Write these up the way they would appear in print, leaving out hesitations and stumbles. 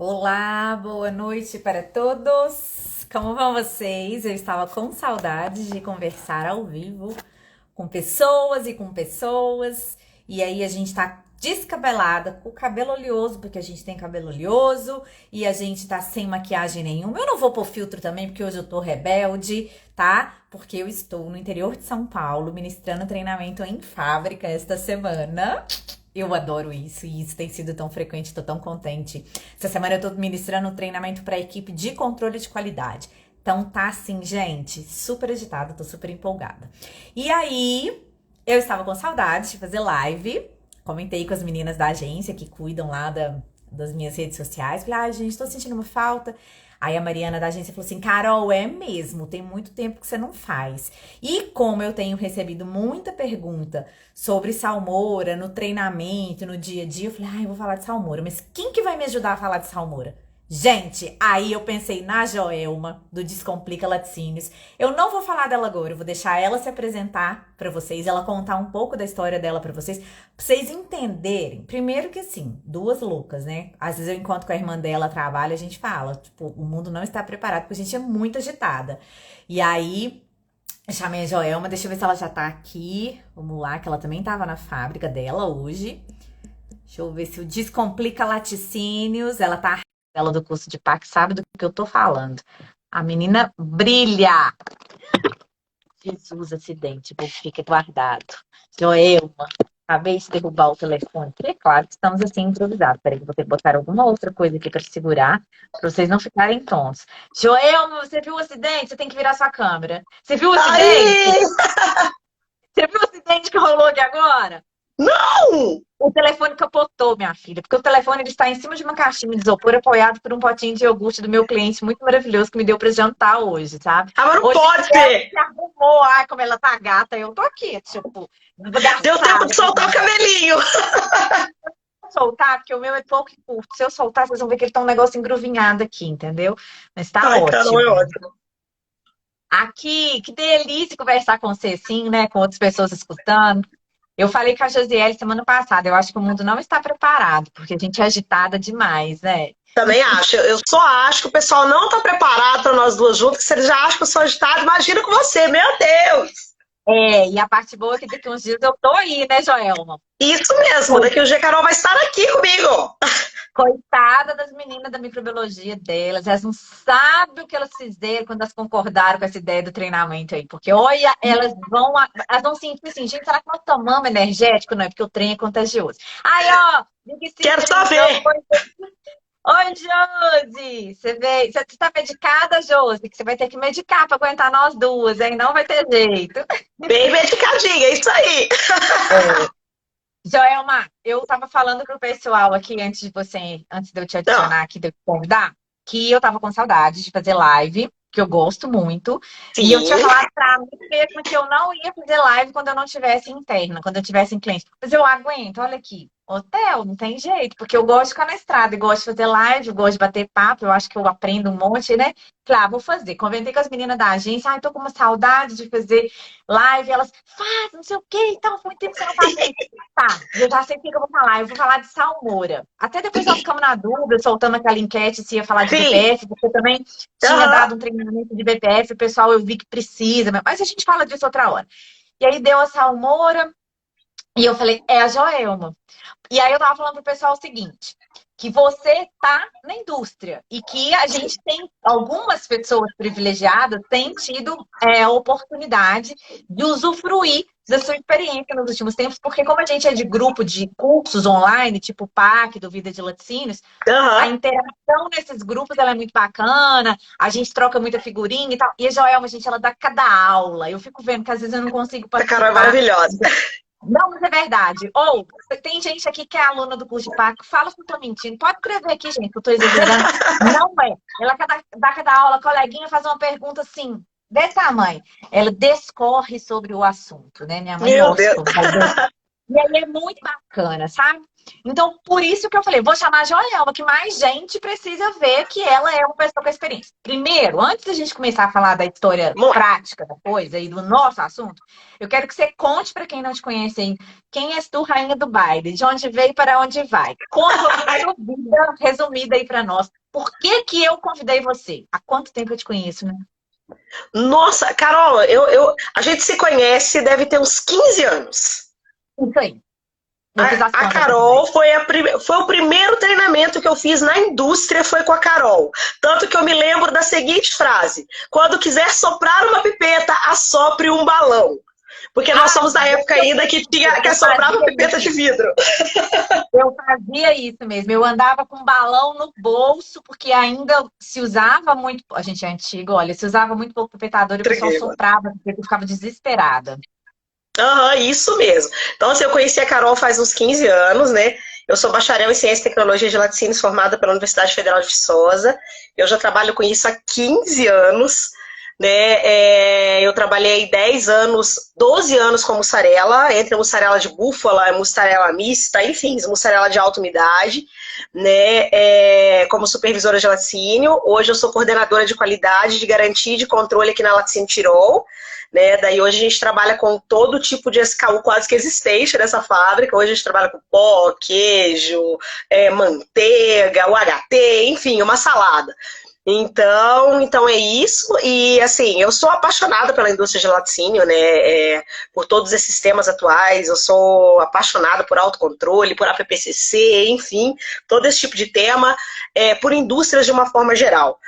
Olá, boa noite para todos. Como vão vocês? Eu estava com saudade de conversar ao vivo com pessoas e com pessoas. E aí a gente tá descabelada, com o cabelo oleoso, porque a gente tem cabelo oleoso, e a gente tá sem maquiagem nenhuma. Eu não vou pôr filtro também, porque hoje eu tô rebelde, tá? Porque eu estou no interior de São Paulo, ministrando treinamento em fábrica esta semana. Eu adoro isso e isso tem sido tão frequente, tô tão contente. Essa semana eu tô ministrando um treinamento para a equipe de controle de qualidade. Então tá assim, gente, super agitada, tô super empolgada. E aí, eu estava com saudade de fazer live. Comentei com as meninas da agência que cuidam lá das minhas redes sociais. Falei, ai, gente, tô sentindo uma falta. Aí a Mariana da agência falou assim, Carol, é mesmo, tem muito tempo que você não faz. E como eu tenho recebido muita pergunta sobre salmoura no treinamento, no dia a dia, eu falei, ai, eu vou falar de salmoura, mas quem que vai me ajudar a falar de salmoura? Gente, aí eu pensei na Joelma, do Descomplica Laticínios. Eu não vou falar dela agora, eu vou deixar ela se apresentar pra vocês, ela contar um pouco da história dela pra vocês entenderem. Primeiro que assim, duas loucas, né? Às vezes eu encontro com a irmã dela, trabalha, a gente fala, tipo, o mundo não está preparado porque a gente é muito agitada. E aí, eu chamei a Joelma, deixa eu ver se ela já tá aqui. Vamos lá, que ela também tava na fábrica dela hoje. Deixa eu ver se o Descomplica Laticínios, ela tá ela do curso de PAC, sabe do que eu tô falando. A menina brilha. Jesus, acidente, vou fica guardado. Joelma, acabei de derrubar o telefone. É claro que estamos assim improvisados. Peraí, vou ter que botar alguma outra coisa aqui para segurar, para vocês não ficarem tontos. Joelma, você viu o acidente? Você tem que virar sua câmera. Você viu o acidente? Aí! Você viu o acidente que rolou aqui agora? Não! O telefone capotou, minha filha, porque o telefone ele está em cima de uma caixinha de isopor apoiado por um potinho de iogurte do meu cliente muito maravilhoso que me deu para jantar hoje, sabe? Ah, mas não Hoje pode ela ser! se arrumou, ai, como ela tá gata, eu tô aqui, tipo, Deu tempo de gastada. soltar o cabelinho! Soltar, porque o meu é pouco e curto. Se eu soltar, vocês vão ver que ele tá um negócio engruvinhado aqui, entendeu? Mas tá Ai, Carol, ótimo. é ótimo. Aqui, que delícia conversar com você assim, né? Com outras pessoas escutando. Eu falei com a Josiele semana passada, eu acho que o mundo não está preparado, porque a gente é agitada demais, né? Também acho. Eu só acho que o pessoal não tá preparado para nós duas juntas, que se eles já acham que eu sou agitada, imagina com você, meu Deus! É, e a parte boa é que daqui uns dias eu tô aí, né, Joelma? Isso mesmo, daqui um dia a Carol vai estar aqui comigo. Coitada das meninas da microbiologia delas, elas não sabem o que elas fizeram quando elas concordaram com essa ideia do treinamento aí, porque olha, elas vão sentir assim, gente, será que nós tomamos energético? Não, é porque o trem é contagioso. Aí, ó, liga esse Quero só trem, ver. oi, Josi, você veio, você tá medicada, Josi, que você vai ter que medicar para aguentar nós duas, hein? Não vai ter jeito. Bem medicadinha, é isso aí. Joelma, eu tava falando pro pessoal aqui antes de eu te Não, adicionar aqui, de eu te convidar, que eu tava com saudade de fazer live, que eu gosto muito, e eu tinha sim. falado pra mim mesma que eu não ia fazer live quando eu não tivesse interna, quando eu tivesse em cliente. Mas eu aguento, olha aqui, hotel, não tem jeito, porque eu gosto de ficar na estrada, eu gosto de fazer live, eu gosto de bater papo, eu acho que eu aprendo um monte, né? Falei, vou fazer. Conversei com as meninas da agência, ai, tô com uma saudade de fazer live, elas, faz, não sei o quê, então, muito tempo que você não faz. Tá, eu já sei o que eu vou falar. Eu vou falar de salmoura. Até depois nós ficamos na dúvida, soltando aquela enquete se ia falar de Sim. BPF, porque eu também tinha Aham. dado um treinamento de BPF, o pessoal eu vi que precisa, mas a gente fala disso outra hora. E aí deu a salmoura, e eu falei, é a Joelma. E aí eu tava falando pro pessoal o seguinte, que você tá na indústria e que a gente tem, algumas pessoas privilegiadas têm tido a oportunidade de usufruir da sua experiência nos últimos tempos, porque como a gente é de grupo de cursos online, tipo o PAC, do Vida de Laticínios, a Aham. interação nesses grupos ela é muito bacana, a gente troca muita figurinha e tal. E a Joelma, gente, ela dá cada aula. Eu fico vendo que às vezes eu não consigo A Carol é participar. maravilhosa. Não, mas é verdade. Ou tem gente aqui que é aluna do curso de PAC, fala se eu tô mentindo. Pode escrever aqui, gente, que eu tô exagerando. Não é. Ela dá cada aula, a coleguinha faz uma pergunta assim, desse tamanho. Ela discorre sobre o assunto, né? Minha mãe Meu gosta Deus. como faz. E aí é muito bacana, sabe? Então, por isso que eu falei, vou chamar a Joelma, que mais gente precisa ver que ela é uma pessoa com experiência. Primeiro, antes da gente começar a falar da história Bom, prática da coisa e do nosso assunto, eu quero que você conte para quem não te conhece aí, quem és tu, rainha do baile, de onde veio e para onde vai. Conta a sua vida resumida aí para nós. Por que que eu convidei você? Há quanto tempo eu te conheço, né? nossa, Carol, a gente se conhece, deve ter uns 15 anos. Isso aí. Eu fiz as A contas Carol também. foi o primeiro treinamento que eu fiz na indústria, foi com a Carol. Tanto que eu me lembro da seguinte frase: quando quiser soprar uma pipeta, assopre um balão. Porque nós somos da época ainda que tinha que Eu assoprar uma fazia pipeta de isso. vidro. Eu fazia isso mesmo. Eu andava com um balão no bolso, porque ainda se usava muito. A gente é antigo, olha, se usava muito pouco pipetador e o pessoal Entreguei, mano. soprava, porque eu ficava desesperada. Aham, isso mesmo. Então, assim, eu conheci a Carol faz uns 15 anos, né? Eu sou bacharel em Ciência e Tecnologia de Laticínios, formada pela Universidade Federal de Viçosa. Eu já trabalho com isso há 15 anos, né? Eu trabalhei 10 anos, 12 anos com mussarela, entre mussarela de búfala, mussarela mista, enfim, mussarela de alta umidade, né? Como supervisora de laticínio. Hoje eu sou coordenadora de qualidade, de garantia e de controle aqui na Laticínio Tirol. Né? Daí hoje a gente trabalha com todo tipo de SKU quase que existente nessa fábrica. Hoje a gente trabalha com pó, queijo, manteiga, UHT, enfim, uma salada. Então é isso. E assim, eu sou apaixonada pela indústria de laticínio, né? Por todos esses temas atuais. Eu sou apaixonada por autocontrole, por APPCC, enfim, todo esse tipo de tema, por indústrias de uma forma geral.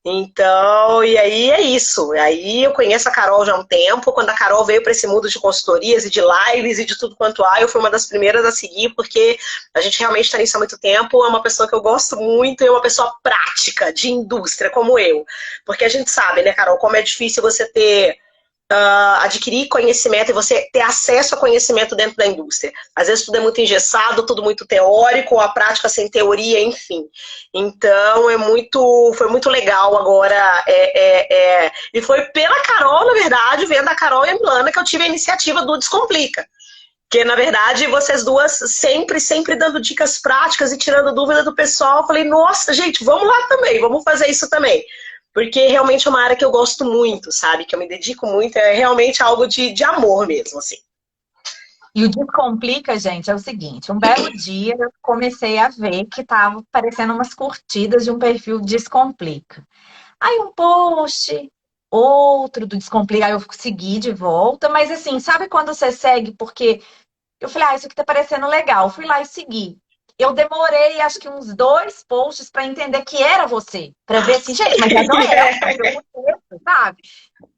Então, e aí é isso. Aí eu conheço a Carol já há um tempo. Quando a Carol veio para esse mundo de consultorias e de lives e de tudo quanto há, eu fui uma das primeiras a seguir, porque a gente realmente está nisso há muito tempo. É uma pessoa que eu gosto muito e é uma pessoa prática, de indústria, como eu. Porque a gente sabe, né, Carol, como é difícil você ter adquirir conhecimento e você ter acesso a conhecimento dentro da indústria. Às vezes tudo é muito engessado, tudo muito teórico, a prática sem teoria, enfim. Então foi muito legal agora. E foi pela Carol, na verdade, vendo a Carol e a Milana, que eu tive a iniciativa do Descomplica. Porque, na verdade, vocês duas sempre dando dicas práticas e tirando dúvida do pessoal. Eu falei, nossa, gente, vamos lá também, vamos fazer isso também. Porque realmente é uma área que eu gosto muito, sabe? Que eu me dedico muito, é realmente algo de amor mesmo, assim. E o Descomplica, gente, é o seguinte: um belo dia eu comecei a ver que tava aparecendo umas curtidas de um perfil Descomplica. Aí um post, outro do Descomplica, aí eu segui de volta, mas assim, sabe quando você segue porque eu falei, isso aqui tá parecendo legal. Fui lá e segui. Eu demorei, acho que uns 2 posts para entender que era você. Para ver assim, gente, mas é a Joelma, eu conheço, sabe?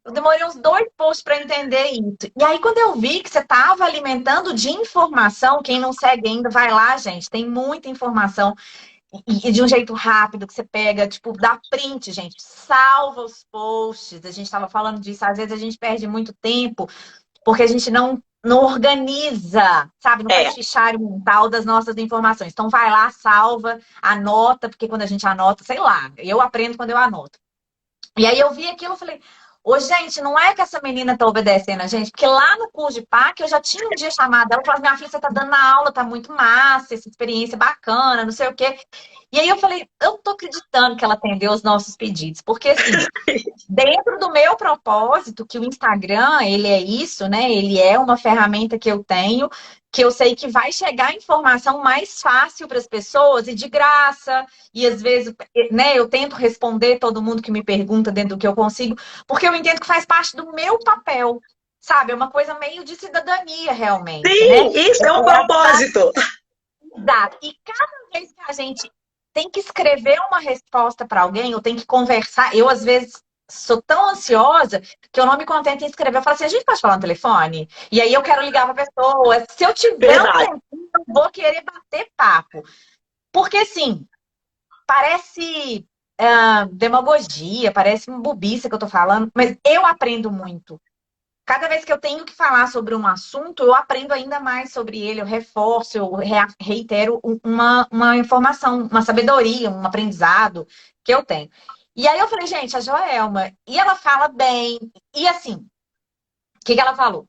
Eu demorei uns 2 posts para entender isso. E aí, quando eu vi que você estava alimentando de informação, quem não segue ainda, vai lá, gente. Tem muita informação. E de um jeito rápido, que você pega, tipo, dá print, gente. Salva os posts. A gente estava falando disso. Às vezes a gente perde muito tempo porque a gente não organiza, sabe? Não É, faz fichário mental das nossas informações. Então vai lá, salva, anota, porque quando a gente anota, sei lá, eu aprendo quando eu anoto. E aí eu vi aquilo e falei, ô gente, não é que essa menina tá obedecendo a gente, porque lá no curso de PAC eu já tinha um dia chamado ela e falei, minha filha, você tá dando na aula, tá muito massa, essa experiência bacana, não sei o quê. E aí eu falei, eu tô acreditando que ela atendeu os nossos pedidos, porque assim, dentro do meu propósito, que o Instagram, ele é isso, né? Ele é uma ferramenta que eu tenho, que eu sei que vai chegar informação mais fácil para as pessoas e de graça. E às vezes, né, eu tento responder todo mundo que me pergunta dentro do que eu consigo, porque eu entendo que faz parte do meu papel. Sabe, é uma coisa meio de cidadania, realmente, né? sim, isso é um Ajudar. propósito. Exato. E cada vez que a gente tem que escrever uma resposta para alguém, ou tem que conversar, eu às vezes sou tão ansiosa que eu não me contento em escrever. Eu falo assim, a gente pode falar no telefone? E aí eu quero ligar para a pessoa. Se eu tiver um Verdade. tempinho, eu vou querer bater papo. Porque assim, parece demagogia, parece uma bobiça que eu tô falando, mas eu aprendo muito. Cada vez que eu tenho que falar sobre um assunto, eu aprendo ainda mais sobre ele, eu reforço, eu reitero uma informação, uma sabedoria, um aprendizado que eu tenho. E aí eu falei, gente, a Joelma, e ela fala bem, e assim, o que ela falou?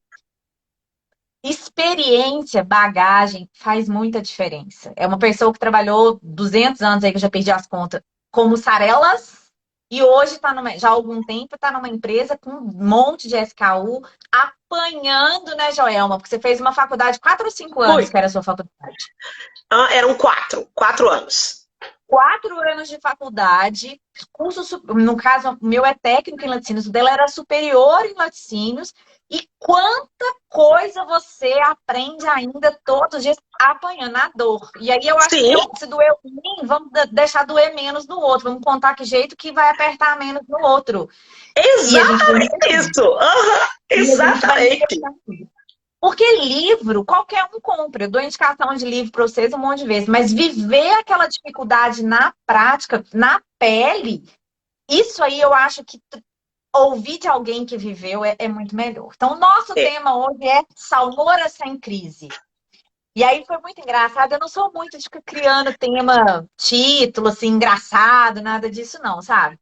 experiência, bagagem faz muita diferença. É uma pessoa que trabalhou 200 anos aí, que eu já perdi as contas, com mussarelas, e hoje está já há algum tempo está numa empresa com um monte de SKU, apanhando, né, Joelma? Porque você fez uma faculdade 4 ou 5 anos, Fui. que era a sua faculdade. Eram 4 anos. 4 anos de faculdade, no caso, o meu é técnico em laticínios, o dela era superior em laticínios, e quanta coisa você aprende ainda todos os dias apanhando a dor. E aí eu acho que Sim, se doeu em mim, vamos deixar doer menos no outro, vamos contar que jeito que vai apertar menos no outro. E a gente vai exatamente entender. isso. Aham, E a gente vai exatamente. entender. Porque livro, qualquer um compra. Eu dou indicação de livro para vocês um monte de vezes. Mas viver aquela dificuldade na prática, na pele, isso aí eu acho que ouvir de alguém que viveu é muito melhor. Então, o nosso É. tema hoje é salmoura sem crise. E aí foi muito engraçado. Eu não sou muito de ficar criando tema, título, assim, engraçado, nada disso, não, sabe?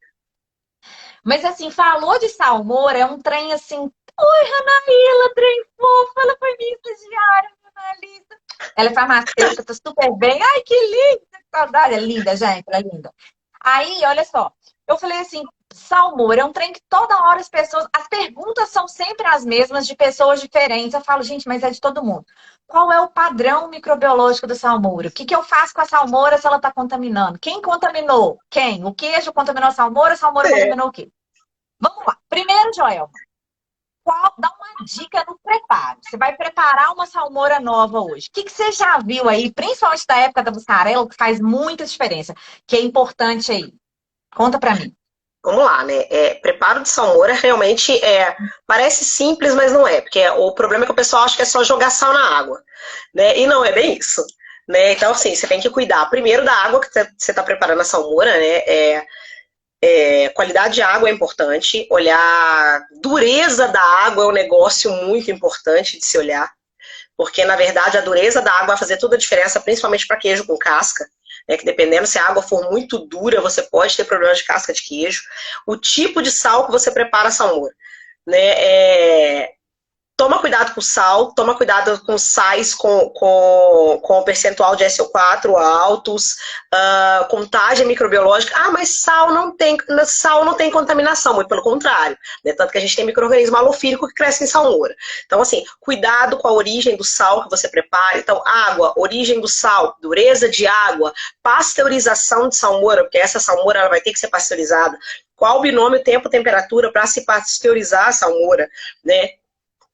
Mas assim, falou de salmoura, é um trem assim. Oi, Ranaíla, trem fofo, ela foi minha estagiária, minha analista. Ela é farmacêutica, tá super bem. Ai, que linda, que saudade. É linda, gente, ela é linda. Aí, olha só, eu falei assim, salmoura é um trem que toda hora as perguntas são sempre as mesmas de pessoas diferentes. Eu falo, gente, mas é de todo mundo. Qual é o padrão microbiológico da salmoura? O que eu faço com a salmoura se ela está contaminando? Quem contaminou? Quem? O queijo contaminou a salmoura É. contaminou o quê? Vamos lá. Primeiro, Joel, dá uma dica no preparo. Você vai preparar uma salmoura nova hoje. O que você já viu aí, principalmente da época da mussarela, que faz muita diferença, que é importante aí? Conta pra mim. Vamos lá, né? Preparo de salmoura realmente parece simples, mas não é, porque o problema é que o pessoal acha que é só jogar sal na água, né? E não é bem isso, né? Então, assim, você tem que cuidar primeiro da água que você está preparando a salmoura, né? Qualidade de água é importante, olhar dureza da água é um negócio muito importante de se olhar, porque na verdade a dureza da água vai fazer toda a diferença, principalmente para queijo com casca, né, que dependendo se a água for muito dura, você pode ter problema de casca de queijo. O tipo de sal que você prepara a salmoura, né? Toma cuidado com o sal, toma cuidado com sais com percentual de SO4 altos, contagem microbiológica. Ah, mas sal não tem contaminação, muito pelo contrário. Né? Tanto que a gente tem micro-organismo halofílico que cresce em salmoura. Então, assim, cuidado com a origem do sal que você prepara. Então, água, origem do sal, dureza de água, pasteurização de salmoura, porque essa salmoura ela vai ter que ser pasteurizada. Qual o binômio tempo-temperatura para se pasteurizar a salmoura, né?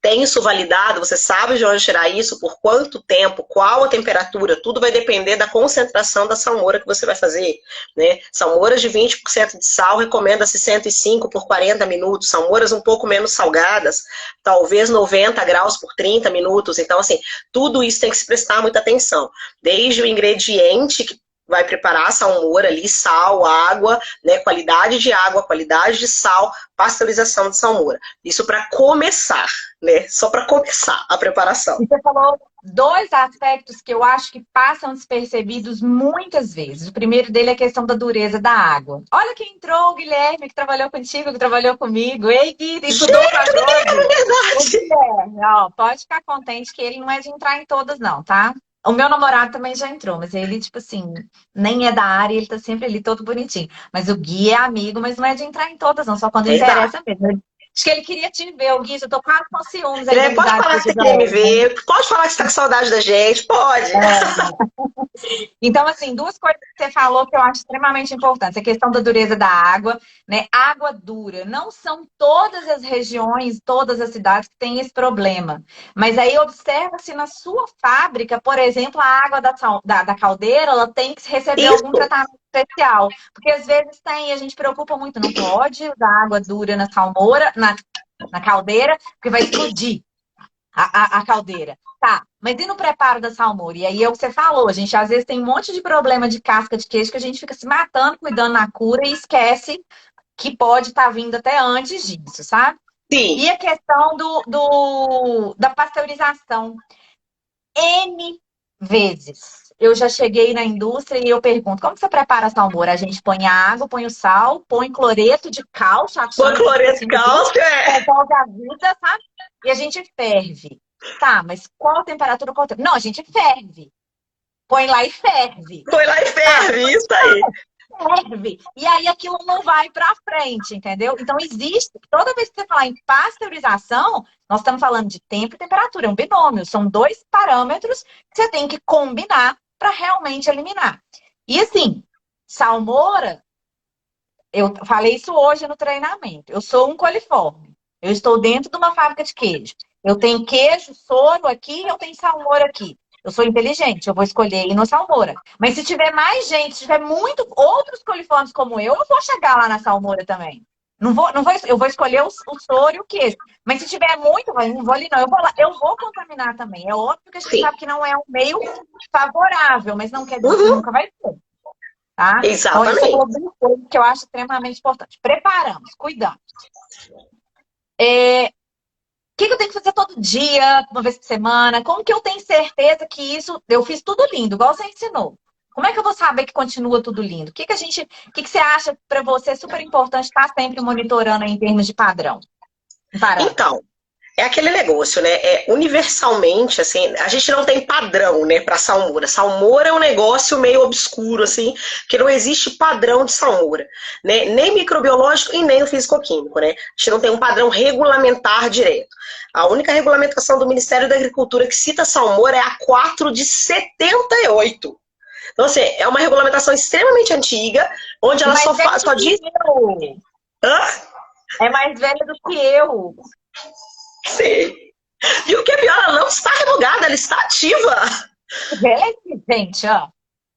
Tem isso validado, você sabe de onde tirar isso, por quanto tempo, qual a temperatura, tudo vai depender da concentração da salmoura que você vai fazer, né? Salmouras de 20% de sal, recomenda-se 105 por 40 minutos, salmouras um pouco menos salgadas, talvez 90 graus por 30 minutos, então assim, tudo isso tem que se prestar muita atenção, desde o ingrediente que vai preparar a salmoura ali, sal, água, né, qualidade de água, qualidade de sal, pasteurização de salmoura. Isso para começar, né? Só para começar a preparação. Você falou dois aspectos que eu acho que passam despercebidos muitas vezes. O primeiro dele é a questão da dureza da água. Olha quem entrou, o Guilherme, que trabalhou contigo, que trabalhou comigo. Ei, Gui, estudou com a Gente, é verdade. Guilherme, ó, pode ficar contente que ele não é de entrar em todas, não, tá? O meu namorado também já entrou, mas ele, tipo assim, nem é da área, ele tá sempre ali todo bonitinho. Mas o Gui é amigo, mas não é de entrar em todas, não, só quando Verdade. interessa mesmo. Acho que ele queria te ver, o Gui, eu tô quase com ciúmes aí da Pode amizade falar que que você eu queria me ver, pode falar que você tá com saudade da gente, pode. Então, assim, duas coisas que você falou que eu acho extremamente importantes. A questão da dureza da água, né? Água dura. Não são todas as regiões, todas as cidades que têm esse problema. Mas aí observa se na sua fábrica, por exemplo, a água da caldeira, ela tem que receber algum Isso, tratamento especial. Porque às vezes tem, e a gente preocupa muito, não pode usar água dura na salmoura, na caldeira, porque vai explodir a caldeira. Tá, mas e no preparo da salmoura? E aí é o que você falou, a gente às vezes tem um monte de problema de casca de queijo que a gente fica se matando, cuidando na cura e esquece que pode estar vindo até antes disso, sabe? sim. E a questão da pasteurização. N vezes. Eu já cheguei na indústria e eu pergunto, como você prepara a salmoura? A gente põe a água, põe o sal, põe cloreto de cálcio, achando que tipo Cloreto de assim, cálcio, resolve a vida, sabe? E a gente ferve. Tá, mas qual a temperatura? Qual a temperatura? Não, a gente ferve. Põe lá e ferve. Foi lá e ferve, isso aí. Ferve. E aí aquilo não vai para frente, entendeu? Então existe, toda vez que você falar em pasteurização, nós estamos falando de tempo e temperatura, é um binômio, são dois parâmetros que você tem que combinar para realmente eliminar. E assim, salmoura, eu falei isso hoje no treinamento. Eu sou um coliforme. Eu estou dentro de uma fábrica de queijo. Eu tenho queijo, soro aqui, eu tenho salmoura aqui. Eu sou inteligente, eu vou escolher ir no salmoura. Mas se tiver mais gente, se tiver muito outros coliformes como eu vou chegar lá na salmoura também. Eu vou escolher o soro e o queijo. Mas se tiver muito, eu não vou ali não. Eu vou lá, eu vou contaminar também. É óbvio que a gente Sim. sabe que não é um meio favorável, mas não quer dizer que Uhum. nunca vai ser. Tá? Então, isso Exatamente. é uma coisa que eu acho extremamente importante. Preparamos, cuidamos. O que eu tenho que fazer todo dia, uma vez por semana? Como que eu tenho certeza que isso eu fiz tudo lindo, igual você ensinou? Como é que eu vou saber que continua tudo lindo? O que você acha para você super importante estar sempre monitorando aí em termos de padrão? Parâmetro. Então, é aquele negócio, né? Universalmente, assim, a gente não tem padrão, né, para salmoura. Salmoura é um negócio meio obscuro, assim, que não existe padrão de salmoura, né? Nem microbiológico e nem o físico-químico, né? A gente não tem um padrão regulamentar direto. A única regulamentação do Ministério da Agricultura que cita salmoura é a 4 de 78. Então, assim, é uma regulamentação extremamente antiga, onde ela só diz. Hã? É mais velha do que eu. Sim. E o que é pior, ela não está revogada, ela está ativa. Gente, ó.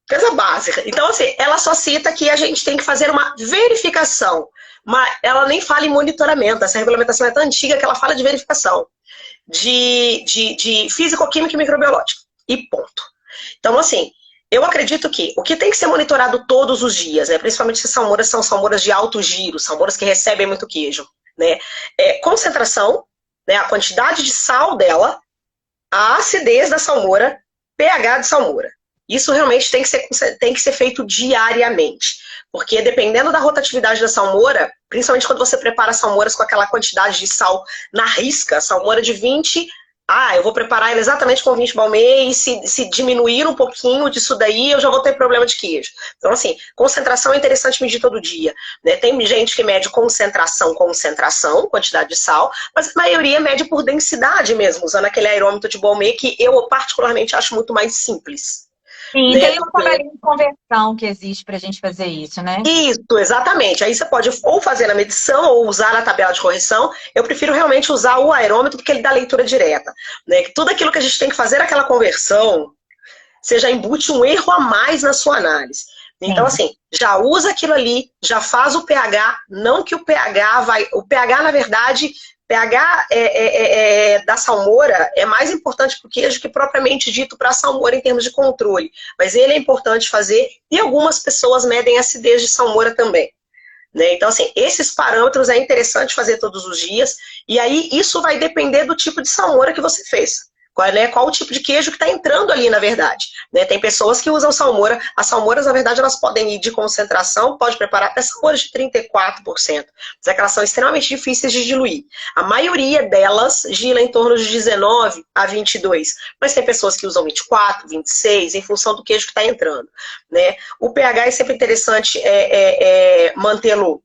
Coisa básica. Então, assim, ela só cita que a gente tem que fazer uma verificação. Mas ela nem fala em monitoramento. Essa regulamentação é tão antiga que ela fala de verificação. De físico-química e microbiológica. E ponto. Então, assim, eu acredito que o que tem que ser monitorado todos os dias, né, principalmente se salmouras são salmouras de alto giro, salmouras que recebem muito queijo, né, é concentração, né, a quantidade de sal dela, a acidez da salmoura, pH de salmoura. Isso realmente tem que ser feito diariamente. Porque dependendo da rotatividade da salmoura, principalmente quando você prepara salmouras com aquela quantidade de sal na risca, salmoura de 20, eu vou preparar ela exatamente com 20 balmê e se diminuir um pouquinho disso daí, eu já vou ter problema de queijo. Então, assim, concentração é interessante medir todo dia, né? Tem gente que mede concentração, quantidade de sal, mas a maioria mede por densidade mesmo, usando aquele aerômetro de balmê que eu particularmente acho muito mais simples. Sim, Né? tem uma tabelinha de conversão que existe para a gente fazer isso, né? Isso, exatamente. Aí você pode ou fazer na medição ou usar a tabela de correção. Eu prefiro realmente usar o aerômetro porque ele dá leitura direta. Né? Tudo aquilo que a gente tem que fazer aquela conversão, você já embute um erro a mais na sua análise. Então, assim, já usa aquilo ali, já faz o pH, não que o pH vai... O pH, na verdade, pH da salmoura é mais importante para o queijo que propriamente dito para a salmoura em termos de controle. Mas ele é importante fazer e algumas pessoas medem a acidez de salmoura também. Né? Então, assim, esses parâmetros é interessante fazer todos os dias e aí isso vai depender do tipo de salmoura que você fez. Qual o tipo de queijo que está entrando ali, na verdade. Né? Tem pessoas que usam salmoura. As salmouras, na verdade, elas podem ir de concentração, pode preparar até salmouras de 34%. Mas é que elas são extremamente difíceis de diluir. A maioria delas gira em torno de 19 a 22. Mas tem pessoas que usam 24, 26, em função do queijo que está entrando. Né? O pH é sempre interessante mantê-lo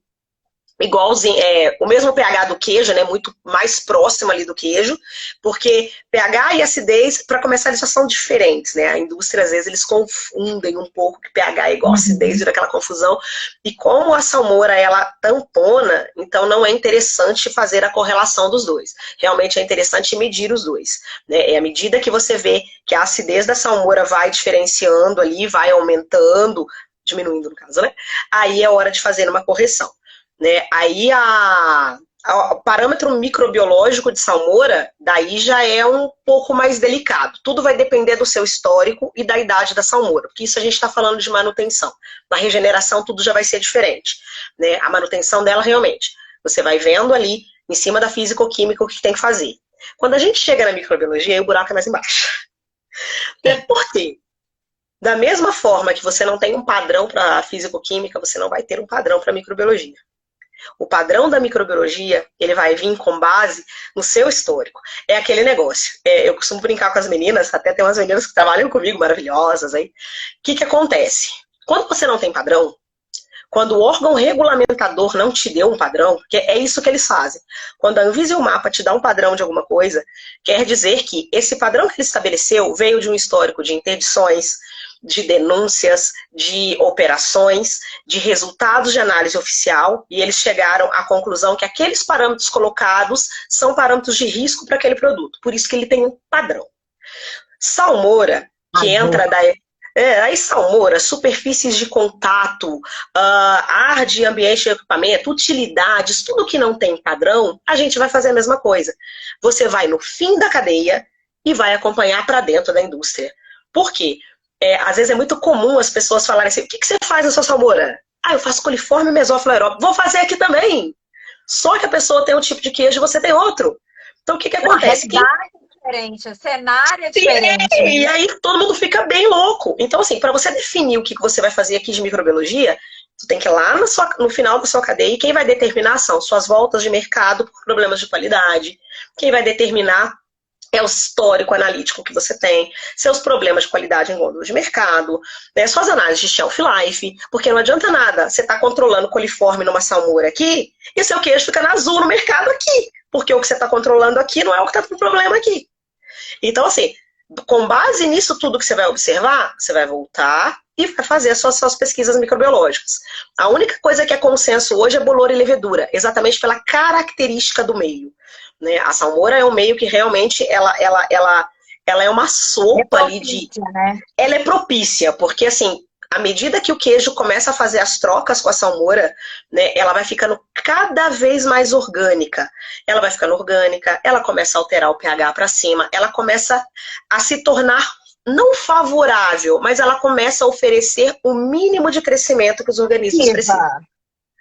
igualzinho, o mesmo pH do queijo, né, muito mais próximo ali do queijo, porque pH e acidez, para começar, eles já são diferentes, né, a indústria, às vezes, eles confundem um pouco que pH é igual acidez, vira aquela confusão, e como a salmoura, ela tampona, então não é interessante fazer a correlação dos dois, realmente é interessante medir os dois, né, à medida que você vê que a acidez da salmoura vai diferenciando ali, vai aumentando, diminuindo no caso, né, aí é hora de fazer uma correção. Né? Aí o parâmetro microbiológico de salmoura, daí já é um pouco mais delicado. Tudo vai depender do seu histórico e da idade da salmoura, porque isso a gente está falando de manutenção. Na regeneração tudo já vai ser diferente. Né? A manutenção dela realmente, você vai vendo ali, em cima da físico-química, o que tem que fazer. Quando a gente chega na microbiologia, aí o buraco é mais embaixo. Por quê? Da mesma forma que você não tem um padrão para físico-química, você não vai ter um padrão para microbiologia. O padrão da microbiologia, ele vai vir com base no seu histórico. É aquele negócio. Eu costumo brincar com as meninas, até tem umas meninas que trabalham comigo, maravilhosas aí. O que acontece? Quando você não tem padrão, quando o órgão regulamentador não te deu um padrão, que é isso que eles fazem. Quando a Anvisa e o MAPA te dão um padrão de alguma coisa, quer dizer que esse padrão que ele estabeleceu veio de um histórico de interdições, de denúncias, de operações, de resultados de análise oficial, e eles chegaram à conclusão que aqueles parâmetros colocados são parâmetros de risco para aquele produto. Por isso que ele tem um padrão. Salmoura, que entra da... aí salmoura, superfícies de contato, ar de ambiente de equipamento, utilidades, tudo que não tem padrão, a gente vai fazer a mesma coisa. Você vai no fim da cadeia e vai acompanhar para dentro da indústria. Por quê? Às vezes é muito comum as pessoas falarem assim, o que você faz na sua salmoura? Eu faço coliforme mesófilo aeróbico. Vou fazer aqui também. Só que a pessoa tem um tipo de queijo e você tem outro. Então o que acontece? Diferente, o cenário é diferente. E aí todo mundo fica bem louco. Então, assim, para você definir o que você vai fazer aqui de microbiologia, tu tem que ir lá no final da sua cadeia, e quem vai determinar são suas voltas de mercado por problemas de qualidade, quem vai determinar é o histórico analítico que você tem, seus problemas de qualidade em gôndola de mercado, né, suas análises de shelf life, porque não adianta nada você tá controlando coliforme numa salmoura aqui e seu queijo fica na azul no mercado aqui, porque o que você está controlando aqui não é o que está com problema aqui. Então, assim, com base nisso tudo que você vai observar, você vai voltar e vai fazer as suas pesquisas microbiológicas. A única coisa que é consenso hoje é bolor e levedura, exatamente pela característica do meio. Né? A salmoura é um meio que realmente ela é uma sopa ali de... Né? Ela é propícia, porque assim, à medida que o queijo começa a fazer as trocas com a salmoura, né, ela vai ficando cada vez mais orgânica. Ela vai ficando orgânica, ela começa a alterar o pH para cima, ela começa a se tornar não favorável, mas ela começa a oferecer o mínimo de crescimento que os organismos precisam.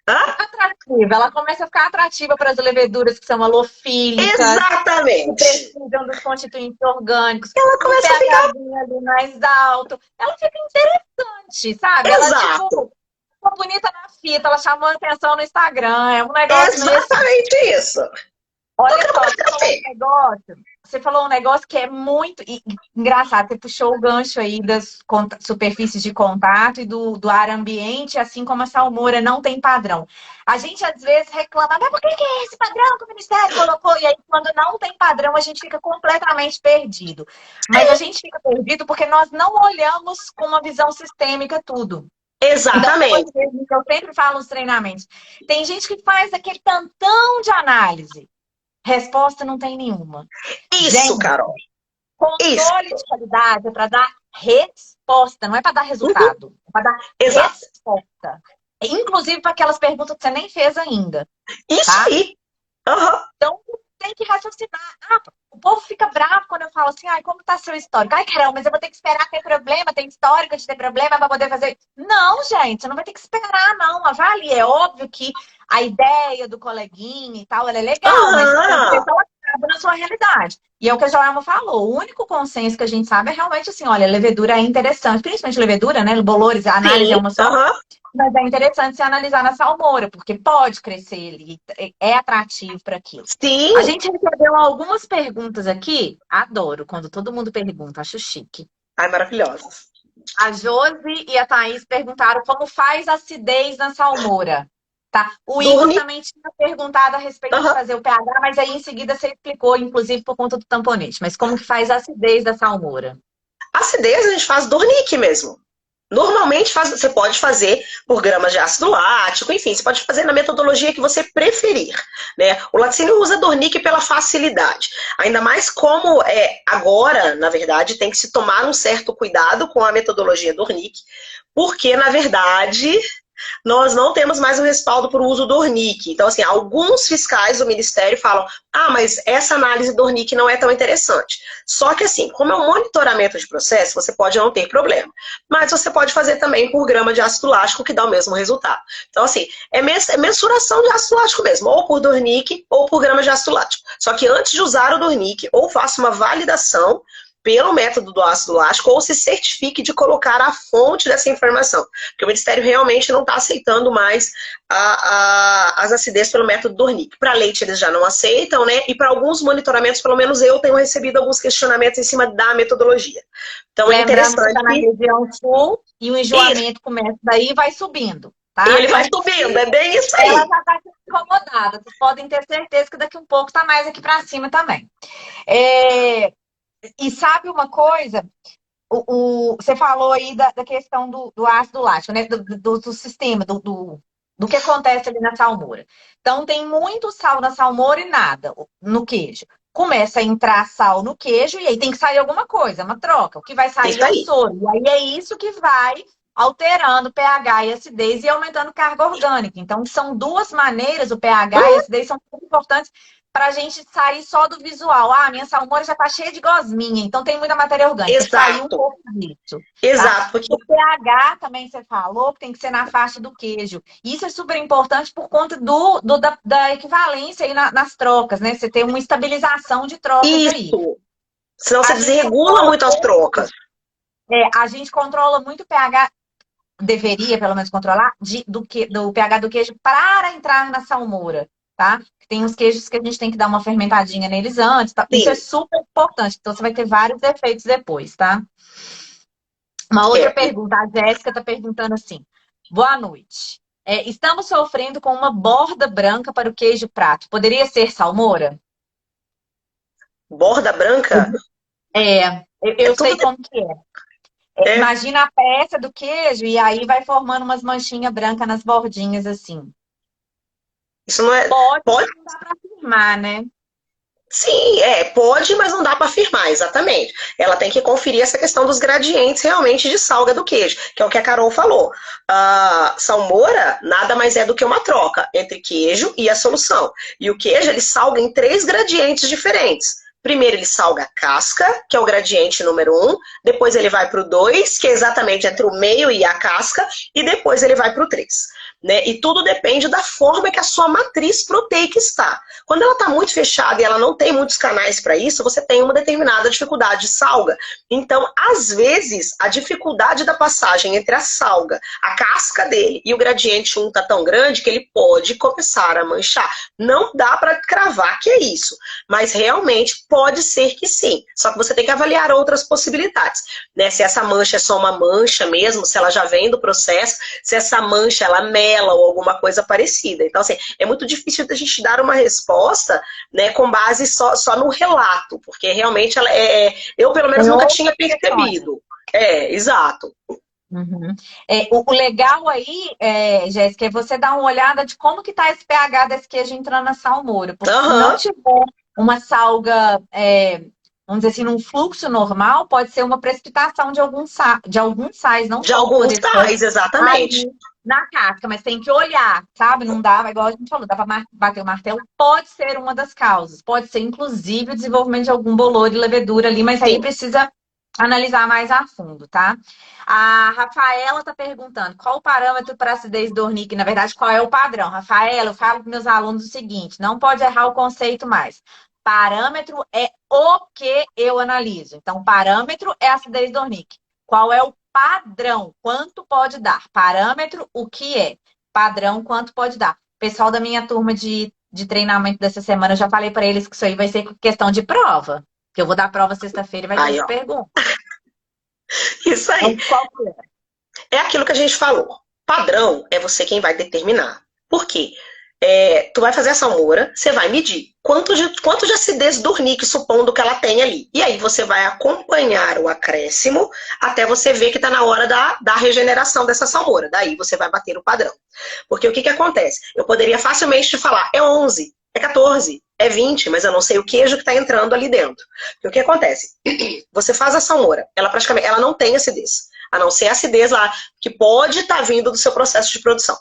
Atrativa, ela começa a ficar atrativa para as leveduras que são halofílicas. Exatamente. Que precisam dos constituintes orgânicos. Ela começa a ficar ali mais alto. Ela fica interessante, sabe? Exato. Ela, tipo, ficou bonita na fita, ela chamou a atenção no Instagram. É um negócio exatamente meio... isso. Olha só, você falou um negócio que é muito engraçado. Você puxou o gancho aí das superfícies de contato e do ar ambiente, assim como a salmoura não tem padrão. A gente às vezes reclama, mas por que é esse padrão que o Ministério colocou? E aí quando não tem padrão, a gente fica completamente perdido. Mas a gente fica perdido porque nós não olhamos com uma visão sistêmica tudo. Exatamente. Então, eu sempre falo nos treinamentos. Tem gente que faz aquele tantão de análise. Resposta não tem nenhuma. Isso, gente, Carol. Controle de qualidade é para dar resposta, não é para dar resultado. É para dar resposta. Inclusive para aquelas perguntas que você nem fez ainda. Isso aí. Então, tem que raciocinar. O povo fica bravo quando eu falo assim, como tá seu histórico? Carol, mas eu vou ter que esperar ter problema, tem histórico de ter problema para poder fazer. Não, gente, você não vai ter que esperar, não. Avalie. É óbvio que a ideia do coleguinha e tal, ela é legal, mas ela cabe na sua realidade. E é o que a Joelma falou. O único consenso que a gente sabe é realmente assim, olha, levedura é interessante. Principalmente levedura, né? Bolores, a análise é uma só. Mas é interessante se analisar na salmoura, porque pode crescer ele, é atrativo para aquilo. Sim. A gente recebeu algumas perguntas aqui, adoro quando todo mundo pergunta, acho chique. Maravilhosas. A Josi e a Thaís perguntaram como faz acidez na salmoura. Tá? O Igor também tinha perguntado a respeito de fazer o pH, mas aí em seguida você explicou, inclusive por conta do tamponete. Mas como que faz a acidez da salmoura? Acidez a gente faz Dornick mesmo. Normalmente você pode fazer por gramas de ácido lático, enfim, você pode fazer na metodologia que você preferir. Né? O laticínio usa Dornick pela facilidade. Ainda mais como agora, na verdade, tem que se tomar um certo cuidado com a metodologia Dornick, porque, na verdade, nós não temos mais o respaldo para o uso do Dornick. Então, assim, alguns fiscais do Ministério falam, mas essa análise do Dornick não é tão interessante. Só que, assim, como é um monitoramento de processo, você pode não ter problema. Mas você pode fazer também por grama de ácido lático, que dá o mesmo resultado. Então, assim, é mensuração de ácido lático mesmo, ou por Dornick, ou por grama de ácido lático. Só que antes de usar o Dornick, ou faça uma validação pelo método do ácido lático ou se certifique de colocar a fonte dessa informação. Porque o Ministério realmente não está aceitando mais as acidez pelo método Dornick. Para leite eles já não aceitam, né? E para alguns monitoramentos, pelo menos eu tenho recebido alguns questionamentos em cima da metodologia. Então é Lembrando interessante. que está na região sul e o enjoamento começa daí e vai subindo, tá? E ele vai Então, subindo, é bem isso aí. ela já está incomodada. Vocês podem ter certeza que daqui um pouco está mais aqui para cima também. E sabe uma coisa? Você falou aí da questão do ácido lático, né? Do sistema, do que acontece ali na salmoura. Então, tem muito sal na salmoura e nada no queijo. Começa a entrar sal no queijo e aí tem que sair alguma coisa, uma troca. O que vai sair Isso é o aí. soro. E aí é isso que vai alterando o pH e acidez e aumentando carga orgânica. Então, são duas maneiras, o pH e a acidez são muito importantes para a gente sair só do visual. Ah, minha salmoura já está cheia de gosminha, então tem muita matéria orgânica. Sair um Exato. pouco disso. Exato. Tá? Porque... O pH também você falou que tem que ser na faixa do queijo. Isso é super importante por conta da equivalência aí nas trocas, né? Você tem uma estabilização de trocas aí. Isso. Senão você A gente desregula controla muito as trocas. a gente controla muito o pH, deveria pelo menos controlar, do pH do queijo para entrar na salmoura, tá? Tem uns queijos que a gente tem que dar uma fermentadinha neles antes, tá? Isso é super importante, então você vai ter vários efeitos depois, tá? Uma outra pergunta, a Jéssica está perguntando assim: boa noite. Estamos sofrendo com uma borda branca para o queijo prato. Poderia ser salmoura? Borda branca? Eu sei como que é. Imagina a peça do queijo e aí vai formando umas manchinhas brancas nas bordinhas assim. Isso não é... Pode não dá para afirmar, né? Sim, pode, mas não dá para afirmar, exatamente. Ela tem que conferir essa questão dos gradientes realmente de salga do queijo, que é o que a Carol falou. A salmoura nada mais é do que uma troca entre queijo e a solução. E o queijo, ele salga em 3 gradientes diferentes. Primeiro ele salga a casca, que é o gradiente número 1, depois ele vai para o 2, que é exatamente entre o meio e a casca, e depois ele vai para o 3. Né? E tudo depende da forma que a sua matriz proteica está. Quando ela está muito fechada e ela não tem muitos canais para isso, você tem uma determinada dificuldade de salga. Então, às vezes, a dificuldade da passagem entre a salga, a casca dele e o gradiente 1 está tão grande que ele pode começar a manchar. Não dá para cravar que é isso, mas realmente pode ser que sim. Só que você tem que avaliar outras possibilidades. Né? Se essa mancha é só uma mancha mesmo, se ela já vem do processo, se essa mancha ela mexe ou alguma coisa parecida. Então, assim, é muito difícil da gente dar uma resposta, né, com base só no relato, porque realmente ela eu, pelo menos, nunca tinha percebido. Exato. Uhum. O legal aí, Jéssica, é você dar uma olhada de como que tá esse pH desse queijo entrando na salmoura. Porque se não tiver uma salga, vamos dizer assim, num fluxo normal, pode ser uma precipitação de alguns sais, não de só alguns sais, exatamente. Na casca, mas tem que olhar, sabe? Não dá, igual a gente falou, dá para bater o martelo. Pode ser uma das causas. Pode ser, inclusive, o desenvolvimento de algum bolor e levedura ali, mas aí precisa analisar mais a fundo, tá? A Rafaela está perguntando qual o parâmetro para acidez Dornick. Na verdade, qual é o padrão? Rafaela, eu falo para meus alunos o seguinte: não pode errar o conceito mais. Parâmetro é o que eu analiso. Então, parâmetro é acidez Dornick. Qual é o padrão? Quanto pode dar? Parâmetro, o que é? Padrão, quanto pode dar? Pessoal da minha turma de treinamento dessa semana, eu já falei para eles que isso aí vai ser questão de prova. Que eu vou dar prova sexta-feira e vai ter essa pergunta. Isso aí. É aquilo que a gente falou. Padrão é você quem vai determinar. Por quê? Tu vai fazer a salmoura, você vai medir quanto de acidez Dornick, supondo que ela tem ali. E aí você vai acompanhar o acréscimo até você ver que está na hora da regeneração dessa salmoura. Daí você vai bater o padrão. Porque o que acontece? Eu poderia facilmente te falar, é 11, é 14, é 20, mas eu não sei o queijo que está entrando ali dentro. Porque o que acontece? Você faz a salmoura, ela não tem acidez. A não ser a acidez lá, que pode estar vindo do seu processo de produção.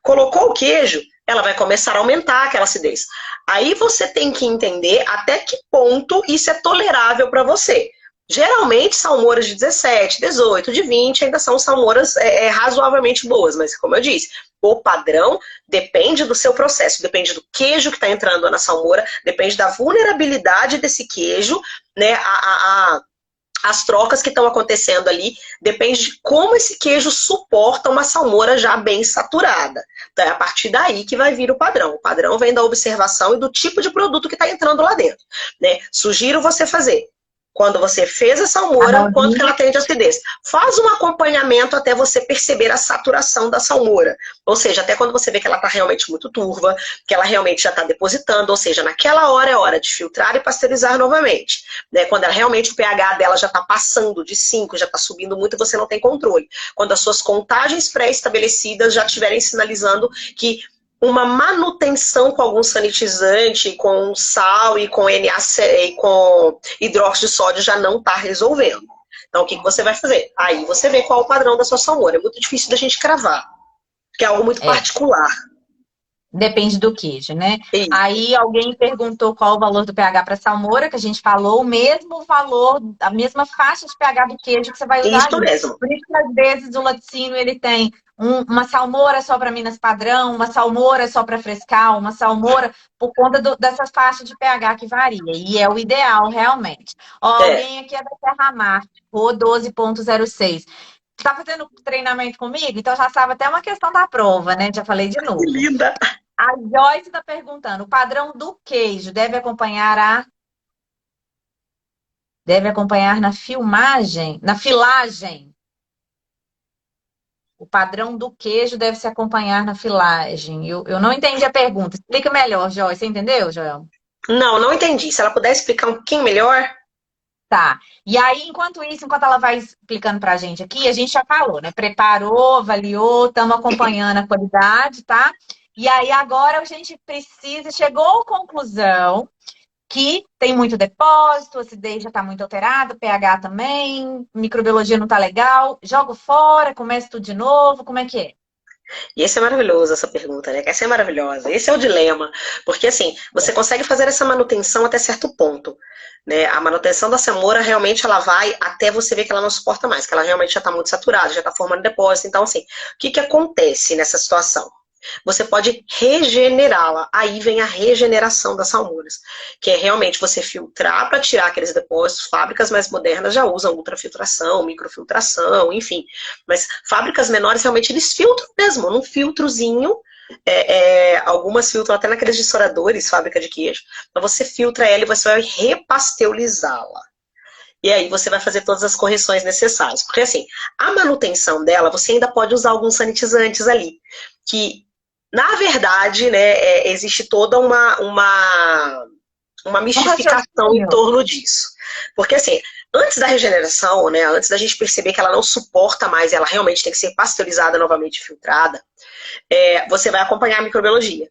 Colocou o queijo, ela vai começar a aumentar aquela acidez. Aí você tem que entender até que ponto isso é tolerável para você. Geralmente, salmouras de 17, 18, de 20 ainda são salmouras razoavelmente boas, mas como eu disse, o padrão depende do seu processo, depende do queijo que está entrando na salmoura, depende da vulnerabilidade desse queijo, né, as trocas que estão acontecendo ali depende de como esse queijo suporta uma salmoura já bem saturada. Então é a partir daí que vai vir o padrão. O padrão vem da observação e do tipo de produto que está entrando lá dentro, né? Sugiro você fazer. Quando você fez a salmoura, quanto que ela tem de acidez? Faz um acompanhamento até você perceber a saturação da salmoura. Ou seja, até quando você vê que ela está realmente muito turva, que ela realmente já está depositando, ou seja, naquela hora é hora de filtrar e pasteurizar novamente. Né? Quando ela, realmente o pH dela já está passando de 5, já está subindo muito e você não tem controle. Quando as suas contagens pré-estabelecidas já estiverem sinalizando que uma manutenção com algum sanitizante, com sal e com NaC e com hidróxido de sódio já não está resolvendo. Então, o que você vai fazer? Aí você vê qual é o padrão da sua salmoura. É muito difícil da gente cravar, porque é algo muito particular. Depende do queijo, né? Isso. Aí alguém perguntou qual o valor do pH para salmoura, que a gente falou, o mesmo valor, a mesma faixa de pH do queijo que você vai usar. Isso mesmo. Por isso que às vezes o laticínio ele tem uma salmoura só para Minas padrão, uma salmoura só para frescal, uma salmoura por conta dessas faixas de pH que varia. E é o ideal, realmente. Alguém aqui é da Serra Marte, o 12.06. Você tá fazendo treinamento comigo? Então já sabe até uma questão da prova, né? Já falei de novo. Que linda! A Joyce está perguntando, o padrão do queijo deve acompanhar na filmagem, na filagem? O padrão do queijo deve se acompanhar na filagem. Eu não entendi a pergunta. Explica melhor, Joyce. Você entendeu, Joel? Não entendi. Se ela puder explicar um pouquinho melhor... Tá. E aí, enquanto ela vai explicando pra gente aqui, a gente já falou, né? Preparou, avaliou, estamos acompanhando a qualidade, tá? E aí, agora a gente chegou à conclusão que tem muito depósito, a acidez já está muito alterada, pH também, microbiologia não está legal, jogo fora, começa tudo de novo, como é que é? E esse é maravilhoso, essa pergunta, né? Essa é maravilhosa. Esse é o dilema. Porque, assim, você consegue fazer essa manutenção até certo ponto. Né? A manutenção da salmoura, realmente, ela vai até você ver que ela não suporta mais, que ela realmente já está muito saturada, já está formando depósito. Então, assim, o que acontece nessa situação? Você pode regenerá-la. Aí vem a regeneração das salmouras, que é realmente você filtrar para tirar aqueles depósitos. Fábricas mais modernas já usam ultrafiltração, microfiltração, enfim. Mas fábricas menores realmente eles filtram mesmo, num filtrozinho. Algumas filtram até naqueles dissoradores, fábrica de queijo. Então você filtra ela e você vai repasteurizá-la. E aí você vai fazer todas as correções necessárias. Porque assim, a manutenção dela, você ainda pode usar alguns sanitizantes ali, que na verdade, né, existe toda uma mistificação em torno disso. Porque assim, antes da regeneração, né, antes da gente perceber que ela não suporta mais, ela realmente tem que ser pasteurizada novamente, filtrada, você vai acompanhar a microbiologia.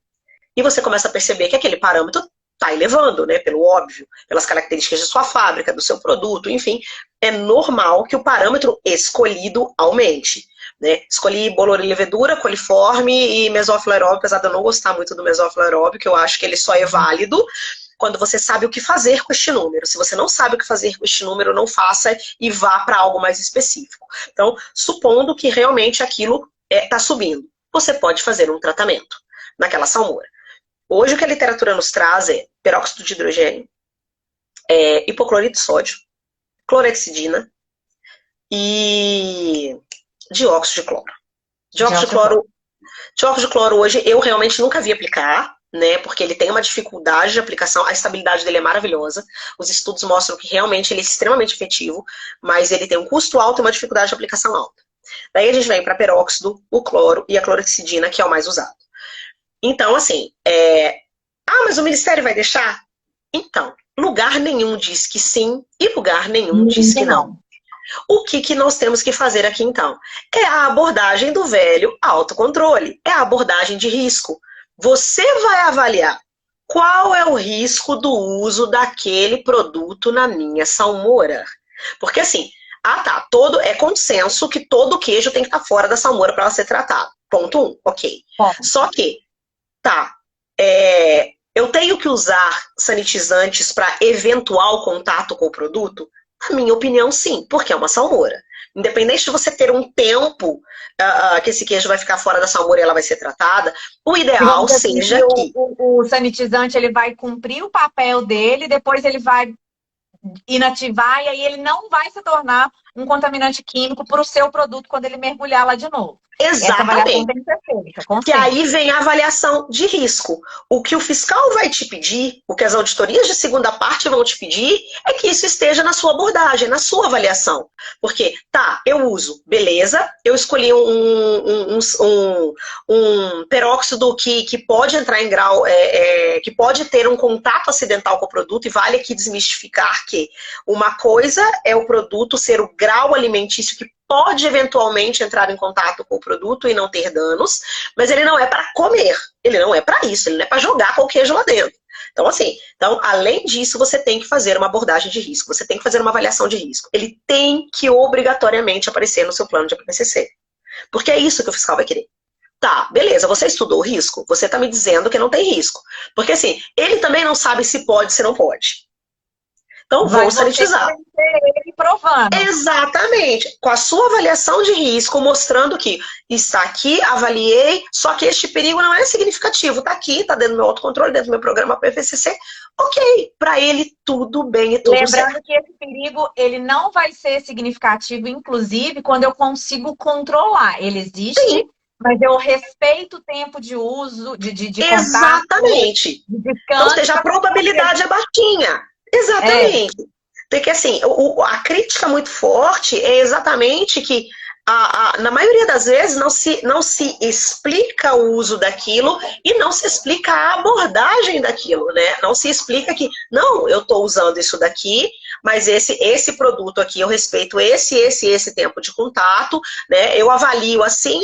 E você começa a perceber que aquele parâmetro está elevando, né, pelo óbvio, pelas características de sua fábrica, do seu produto, enfim, é normal que o parâmetro escolhido aumente. Né? Escolhi bolor e levedura, coliforme e mesófilo aeróbio, apesar de eu não gostar muito do mesófilo aeróbio, que eu acho que ele só é válido quando você sabe o que fazer com este número. Se você não sabe o que fazer com este número, não faça e vá para algo mais específico. Então, supondo que realmente aquilo está subindo, você pode fazer um tratamento naquela salmoura. Hoje o que a literatura nos traz é peróxido de hidrogênio, hipoclorito de sódio, clorexidina e dióxido de cloro. Dióxido de cloro hoje eu realmente nunca vi aplicar, né? Porque ele tem uma dificuldade de aplicação, a estabilidade dele é maravilhosa. Os estudos mostram que realmente ele é extremamente efetivo, mas ele tem um custo alto e uma dificuldade de aplicação alta. Daí a gente vem para peróxido, o cloro e a clorexidina, que é o mais usado. Então, assim, mas o Ministério vai deixar? Então, lugar nenhum diz que sim e lugar nenhum diz que não. O que nós temos que fazer aqui, então? É a abordagem do velho autocontrole. É a abordagem de risco. Você vai avaliar qual é o risco do uso daquele produto na minha salmoura. Porque assim, é consenso que todo queijo tem que estar fora da salmoura para ela ser tratada. Ponto 1, ok. Só que, eu tenho que usar sanitizantes para eventual contato com o produto? Na minha opinião, sim, porque é uma salmoura. Independente de você ter um tempo que esse queijo vai ficar fora da salmoura e ela vai ser tratada, o ideal seja que... O sanitizante ele vai cumprir o papel dele, depois ele vai inativar e aí ele não vai se tornar um contaminante químico para o seu produto quando ele mergulhar lá de novo. Essa avaliação Exatamente. tem que ser feita, com Que aí vem a avaliação de risco. O que o fiscal vai te pedir, o que as auditorias de segunda parte vão te pedir, é que isso esteja na sua abordagem, na sua avaliação. Porque, tá, eu uso, beleza, eu escolhi um peróxido que pode entrar em grau, que pode ter um contato acidental com o produto, e vale aqui desmistificar que uma coisa é o produto ser o grau alimentício que pode eventualmente entrar em contato com o produto e não ter danos, mas ele não é para comer, ele não é para isso, ele não é para jogar com o queijo lá dentro. Então, assim, além disso, você tem que fazer uma abordagem de risco, você tem que fazer uma avaliação de risco. Ele tem que obrigatoriamente aparecer no seu plano de APPCC. Porque é isso que o fiscal vai querer. Tá, beleza, você estudou o risco? Você está me dizendo que não tem risco. Porque, assim, ele também não sabe se pode, se não pode. Então, vou sanitizar. Ele provando. Exatamente. Com a sua avaliação de risco, mostrando que está aqui, avaliei, só que este perigo não é significativo. Está aqui, está dentro do meu autocontrole, dentro do meu programa PVCC. Ok, para ele tudo bem e tudo certo. Lembrando que esse perigo, ele não vai ser significativo, inclusive, quando eu consigo controlar. Ele existe, sim, mas eu respeito o tempo de uso, de exatamente. Contato, de então, seja, a probabilidade é baixinha. Exatamente. Porque, assim, a crítica muito forte é exatamente que, na maioria das vezes, não se explica o uso daquilo e não se explica a abordagem daquilo, né? Não se explica que, não, eu estou usando isso daqui, mas esse produto aqui, eu respeito esse tempo de contato, né? Eu avalio assim,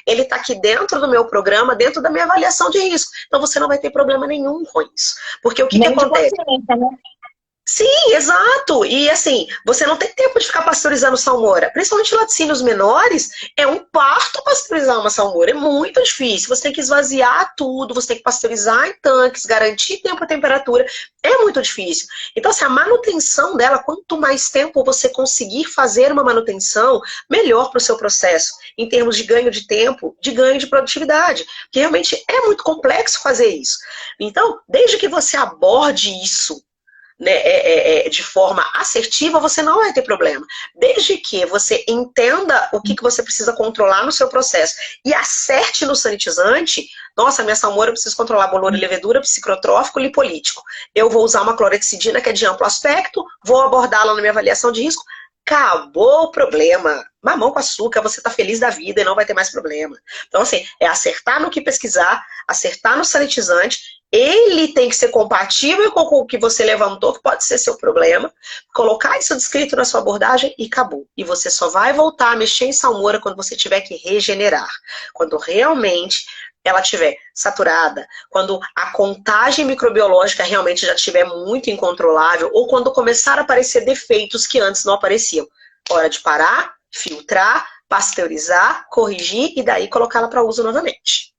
ele está aqui dentro do meu programa, dentro da minha avaliação de risco. Então, você não vai ter problema nenhum com isso. Porque o que acontece? Né? Sim, exato. E assim, você não tem tempo de ficar pasteurizando salmoura. Principalmente laticínios menores, é um parto pasteurizar uma salmoura. É muito difícil. Você tem que esvaziar tudo, você tem que pasteurizar em tanques, garantir tempo e temperatura. É muito difícil. Então, assim, a manutenção dela, quanto mais tempo você conseguir fazer uma manutenção, melhor para o seu processo. Em termos de ganho de tempo, de ganho de produtividade. Porque realmente é muito complexo fazer isso. Então, desde que você aborde isso, né, de forma assertiva, você não vai ter problema. Desde que você entenda o que você precisa controlar no seu processo e acerte no sanitizante. Nossa, minha salmoura eu preciso controlar bolor e levedura, psicotrófico, lipolítico. Eu vou usar uma clorexidina que é de amplo aspecto, vou abordá-la na minha avaliação de risco. Acabou o problema. Mamão com açúcar, você tá feliz da vida e não vai ter mais problema. Então, assim, é acertar no que pesquisar, acertar no sanitizante. Ele tem que ser compatível com o que você levantou, que pode ser seu problema. Colocar isso descrito na sua abordagem e acabou. E você só vai voltar a mexer em salmoura quando você tiver que regenerar. Quando realmente ela estiver saturada, quando a contagem microbiológica realmente já estiver muito incontrolável, ou quando começar a aparecer defeitos que antes não apareciam. Hora de parar, filtrar, pasteurizar, corrigir e daí colocá-la para uso novamente.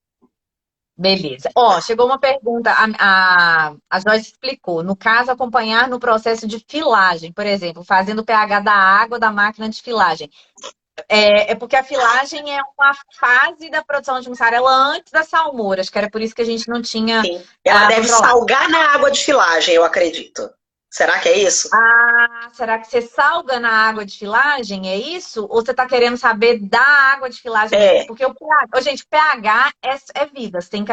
Beleza. Ó, chegou uma pergunta, a Joyce explicou. No caso, acompanhar no processo de filagem, por exemplo, fazendo o pH da água da máquina de filagem. É porque a filagem é uma fase da produção de mussarela antes da salmoura. Acho que era por isso que a gente não tinha... Sim. Ela deve salgar na água de filagem, eu acredito. Será que é isso? Será que você salga na água de filagem? É isso? Ou você tá querendo saber da água de filagem? Porque o pH... Gente, pH é vida. Você tem que...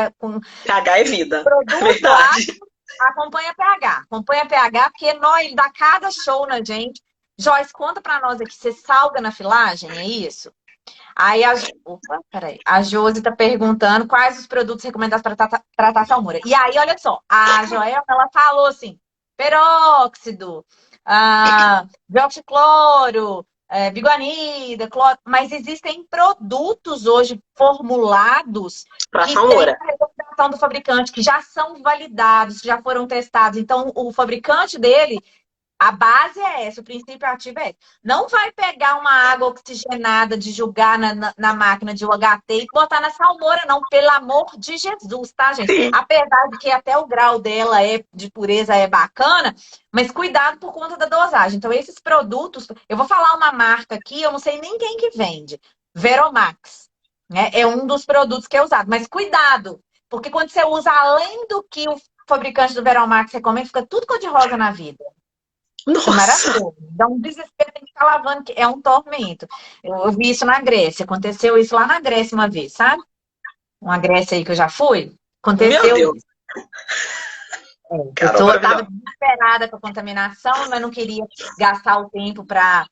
pH é vida. Produto verdade. Acompanha pH. Acompanha pH, porque ele dá cada show na gente. Joyce, conta pra nós aqui. Você salga na filagem? É isso? Aí a Josi tá perguntando quais os produtos recomendados para tratar salmoura. E aí, olha só. A Joelma, ela falou assim... peróxido, dioxicloro, biguanida, cloro, mas existem produtos hoje formulados que têm a recomendação do fabricante, que já são validados, que já foram testados. Então, o fabricante dele, a base é essa, o princípio ativo é esse. Não vai pegar uma água oxigenada de jogar na máquina de UHT e botar na salmoura, não, pelo amor de Jesus, tá, gente? Sim. Apesar de que até o grau dela de pureza é bacana, mas cuidado por conta da dosagem. Então, esses produtos, eu vou falar uma marca aqui, eu não sei nem quem que vende, Veromax, né? É um dos produtos que é usado, mas cuidado, porque quando você usa além do que o fabricante do Veromax recomenda, fica tudo cor-de-rosa na vida. Que Nossa, maravilhoso. Dá um desespero, tem que ficar lavando, que é um tormento. Eu vi isso na Grécia. Aconteceu isso lá na Grécia uma vez, sabe? Uma Grécia aí que eu já fui. meu Aconteceu Deus, isso. A Carol pessoa estava maravilhosa. desesperada com a contaminação, mas não queria gastar o tempo para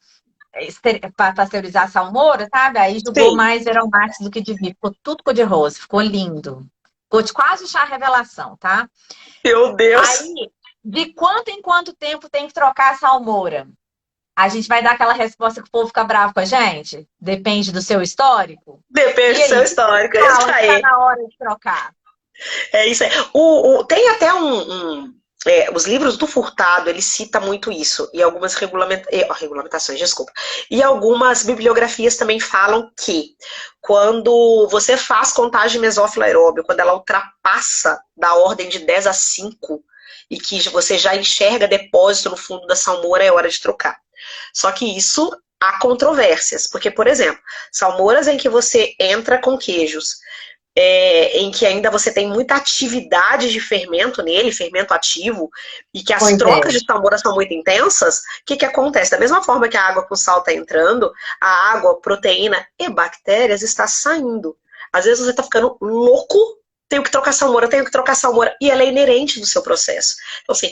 pasteurizar a salmoura, sabe? Aí jogou Sim, mais Veromax do que devia. Ficou tudo cor de rosa, ficou lindo. Ficou de quase chá revelação, tá? meu Deus. Aí, de quanto em quanto tempo tem que trocar a salmoura? A gente vai dar aquela resposta que o povo fica bravo com a gente? Depende do seu histórico? Depende E do seu aí, o que você histórico, é isso fala que está aí. na hora de trocar? É isso aí. Tem até os livros do Furtado, ele cita muito isso, e algumas regulamentações, desculpa. E algumas bibliografias também falam que quando você faz contagem mesófilo aeróbio, quando ela ultrapassa da ordem de 10 a 5, e que você já enxerga depósito no fundo da salmoura, é hora de trocar. Só que isso há controvérsias, porque, por exemplo, salmouras em que você entra com queijos em que ainda você tem muita atividade de fermento nele, fermento ativo, e que as Pois é. trocas de salmoura são muito intensas, o que acontece? Da mesma forma que a água com sal está entrando, a água, proteína e bactérias está saindo. Às vezes você está ficando louco, tenho que trocar salmoura, e ela é inerente do seu processo. Então, assim,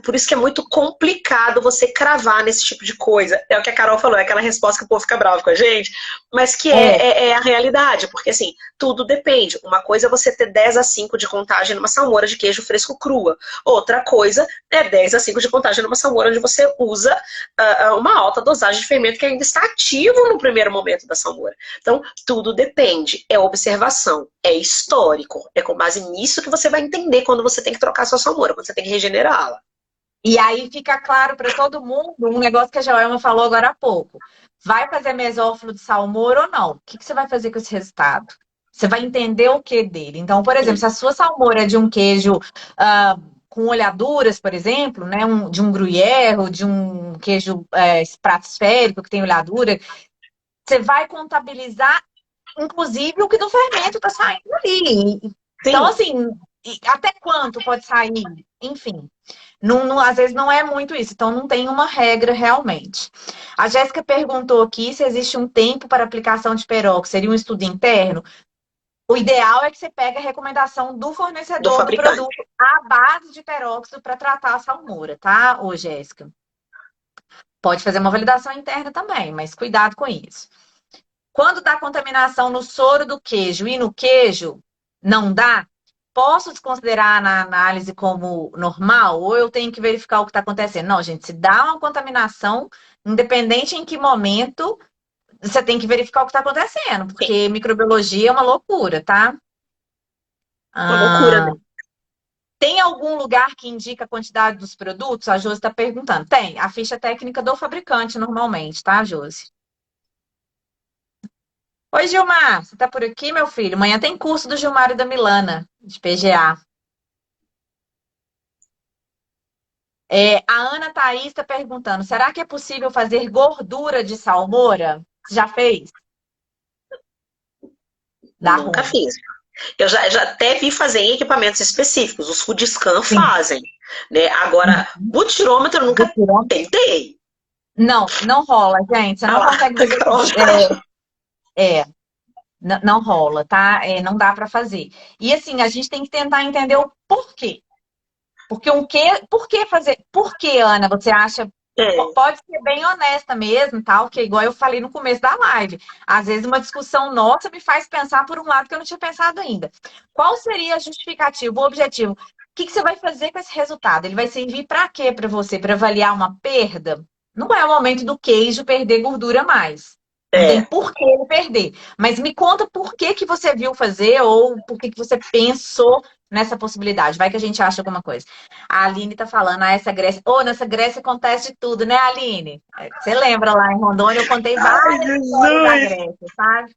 por isso que é muito complicado você cravar nesse tipo de coisa. É o que a Carol falou, é aquela resposta que o povo fica bravo com a gente, mas que É, é a realidade, porque assim, tudo depende. Uma coisa é você ter 10 a 5 de contagem numa salmoura de queijo fresco crua. Outra coisa é 10 a 5 de contagem numa salmoura onde você usa uma alta dosagem de fermento que ainda está ativo no primeiro momento da salmoura. Então, tudo depende. É observação, é histórico. É com base nisso que você vai entender quando você tem que trocar a sua salmoura, quando você tem que regenerá-la. e aí fica claro para todo mundo um negócio que a Joelma falou agora há pouco. Vai fazer mesófilo de salmoura ou não? O que você vai fazer com esse resultado? Você vai entender o que dele. Então, por exemplo, se a sua salmoura é de um queijo com olhaduras, por exemplo, né, de um gruyère, ou de um queijo estratosférico que tem olhadura, você vai contabilizar, inclusive, o que do fermento está saindo ali. Então, Sim, assim, até quanto pode sair? Enfim. Às vezes não é muito isso, então não tem uma regra realmente. A Jéssica perguntou aqui se existe um tempo para aplicação de perox, seria um estudo interno? O ideal é que você pegue a recomendação do do fornecedor do fabricante. produto à base de peróxido para tratar a salmoura, tá, ô Jéssica? Pode fazer uma validação interna também, mas cuidado com isso. Quando dá contaminação no soro do queijo e no queijo, não dá? Posso desconsiderar na análise como normal ou eu tenho que verificar o que está acontecendo? Não, gente, se dá uma contaminação, independente em que momento, você tem que verificar o que está acontecendo, Sim, porque microbiologia é uma loucura, tá? uma loucura, né? Ah, tem algum lugar que indica a quantidade dos produtos? A Josi está perguntando. Tem, a ficha técnica do fabricante, normalmente, tá, Josi? Oi, Gilmar, você tá por aqui, meu filho? Amanhã tem curso do Gilmar e da Milana, de PGA. A Ana Thaís está perguntando: será que é possível fazer gordura de salmoura? Você já fez? Dá Nunca ruim. fiz. Eu já até vi fazer em equipamentos específicos. Os food scan Sim. fazem, né? Agora, Uhum. butirômetro eu nunca tentei. Não, não rola, gente. Você Ah não lá, consegue a ver. Carol já. Não rola, tá? Não dá para fazer. E assim, a gente tem que tentar entender o porquê. Porque por que fazer? Por que, Ana, você acha? É, Pode ser bem honesta mesmo, tal, que igual eu falei no começo da live. Às vezes uma discussão nossa me faz pensar por um lado que eu não tinha pensado ainda. Qual seria a justificativa, o objetivo? O que você vai fazer com esse resultado? Ele vai servir para quê para você? Para avaliar uma perda? Não é o momento do queijo perder gordura mais. Não tem é. por que ele perder. Mas me conta por que que você viu fazer ou por que que você pensou nessa possibilidade. Vai que a gente acha alguma coisa. A Aline tá falando, essa Grécia. Nessa Grécia acontece de tudo, né, Aline? Você lembra lá em Rondônia, eu contei Ai, várias histórias da Jesus! Grécia, sabe?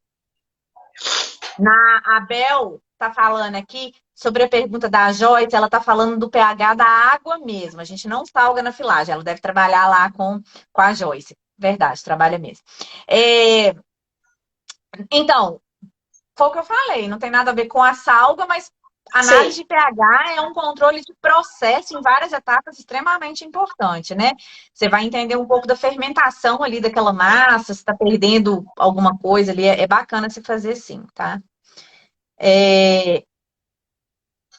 A Bel tá falando aqui sobre a pergunta da Joyce, ela tá falando do pH da água mesmo. A gente não salga na filagem, ela deve trabalhar lá com a Joyce. Verdade, trabalha mesmo. É, então, foi o que eu falei, não tem nada a ver com a salga, mas Análise Sei. de pH é um controle de processo em várias etapas extremamente importante, né? Você vai entender um pouco da fermentação ali daquela massa, se está perdendo alguma coisa ali, é bacana se fazer sim, tá? É,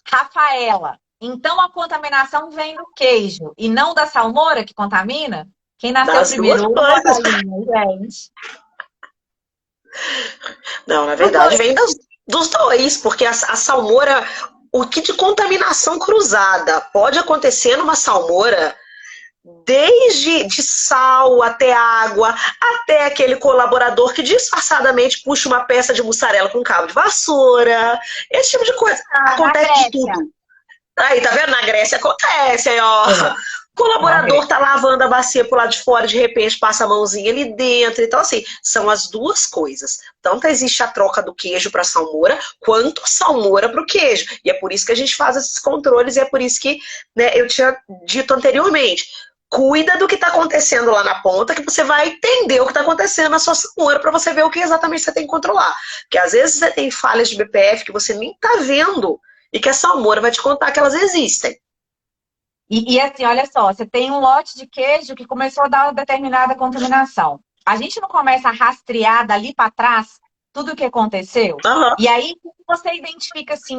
Rafaela, então a contaminação vem do queijo e não da salmoura que contamina? Quem nasceu Das duas primeiro, ovo ou a coisas. galinha, gente? Não, na Dos verdade, dois. vem dos dois, porque a salmoura, o que de contaminação cruzada pode acontecer numa salmoura, desde de sal até água, até aquele colaborador que disfarçadamente puxa uma peça de mussarela com cabo de vassoura, esse tipo de coisa. Ah, na Acontece de Grécia. tudo. Aí, tá vendo? Na Grécia acontece, aí, ó. É, O na colaborador Grécia. tá lavando a bacia pro lado de fora, de repente passa a mãozinha ali dentro. Então, assim, são as duas coisas. Tanto existe a troca do queijo para salmoura, quanto a salmoura para o queijo. E é por isso que a gente faz esses controles, e é por isso que, né, eu tinha dito anteriormente. Cuida do que está acontecendo lá na ponta, que você vai entender o que está acontecendo na sua salmoura para você ver o que exatamente você tem que controlar. Porque às vezes você tem falhas de BPF que você nem está vendo e que a salmoura vai te contar que elas existem. E assim, olha só, você tem um lote de queijo que começou a dar uma determinada contaminação. A gente não começa a rastrear dali para trás tudo o que aconteceu? Aham. E aí você identifica assim,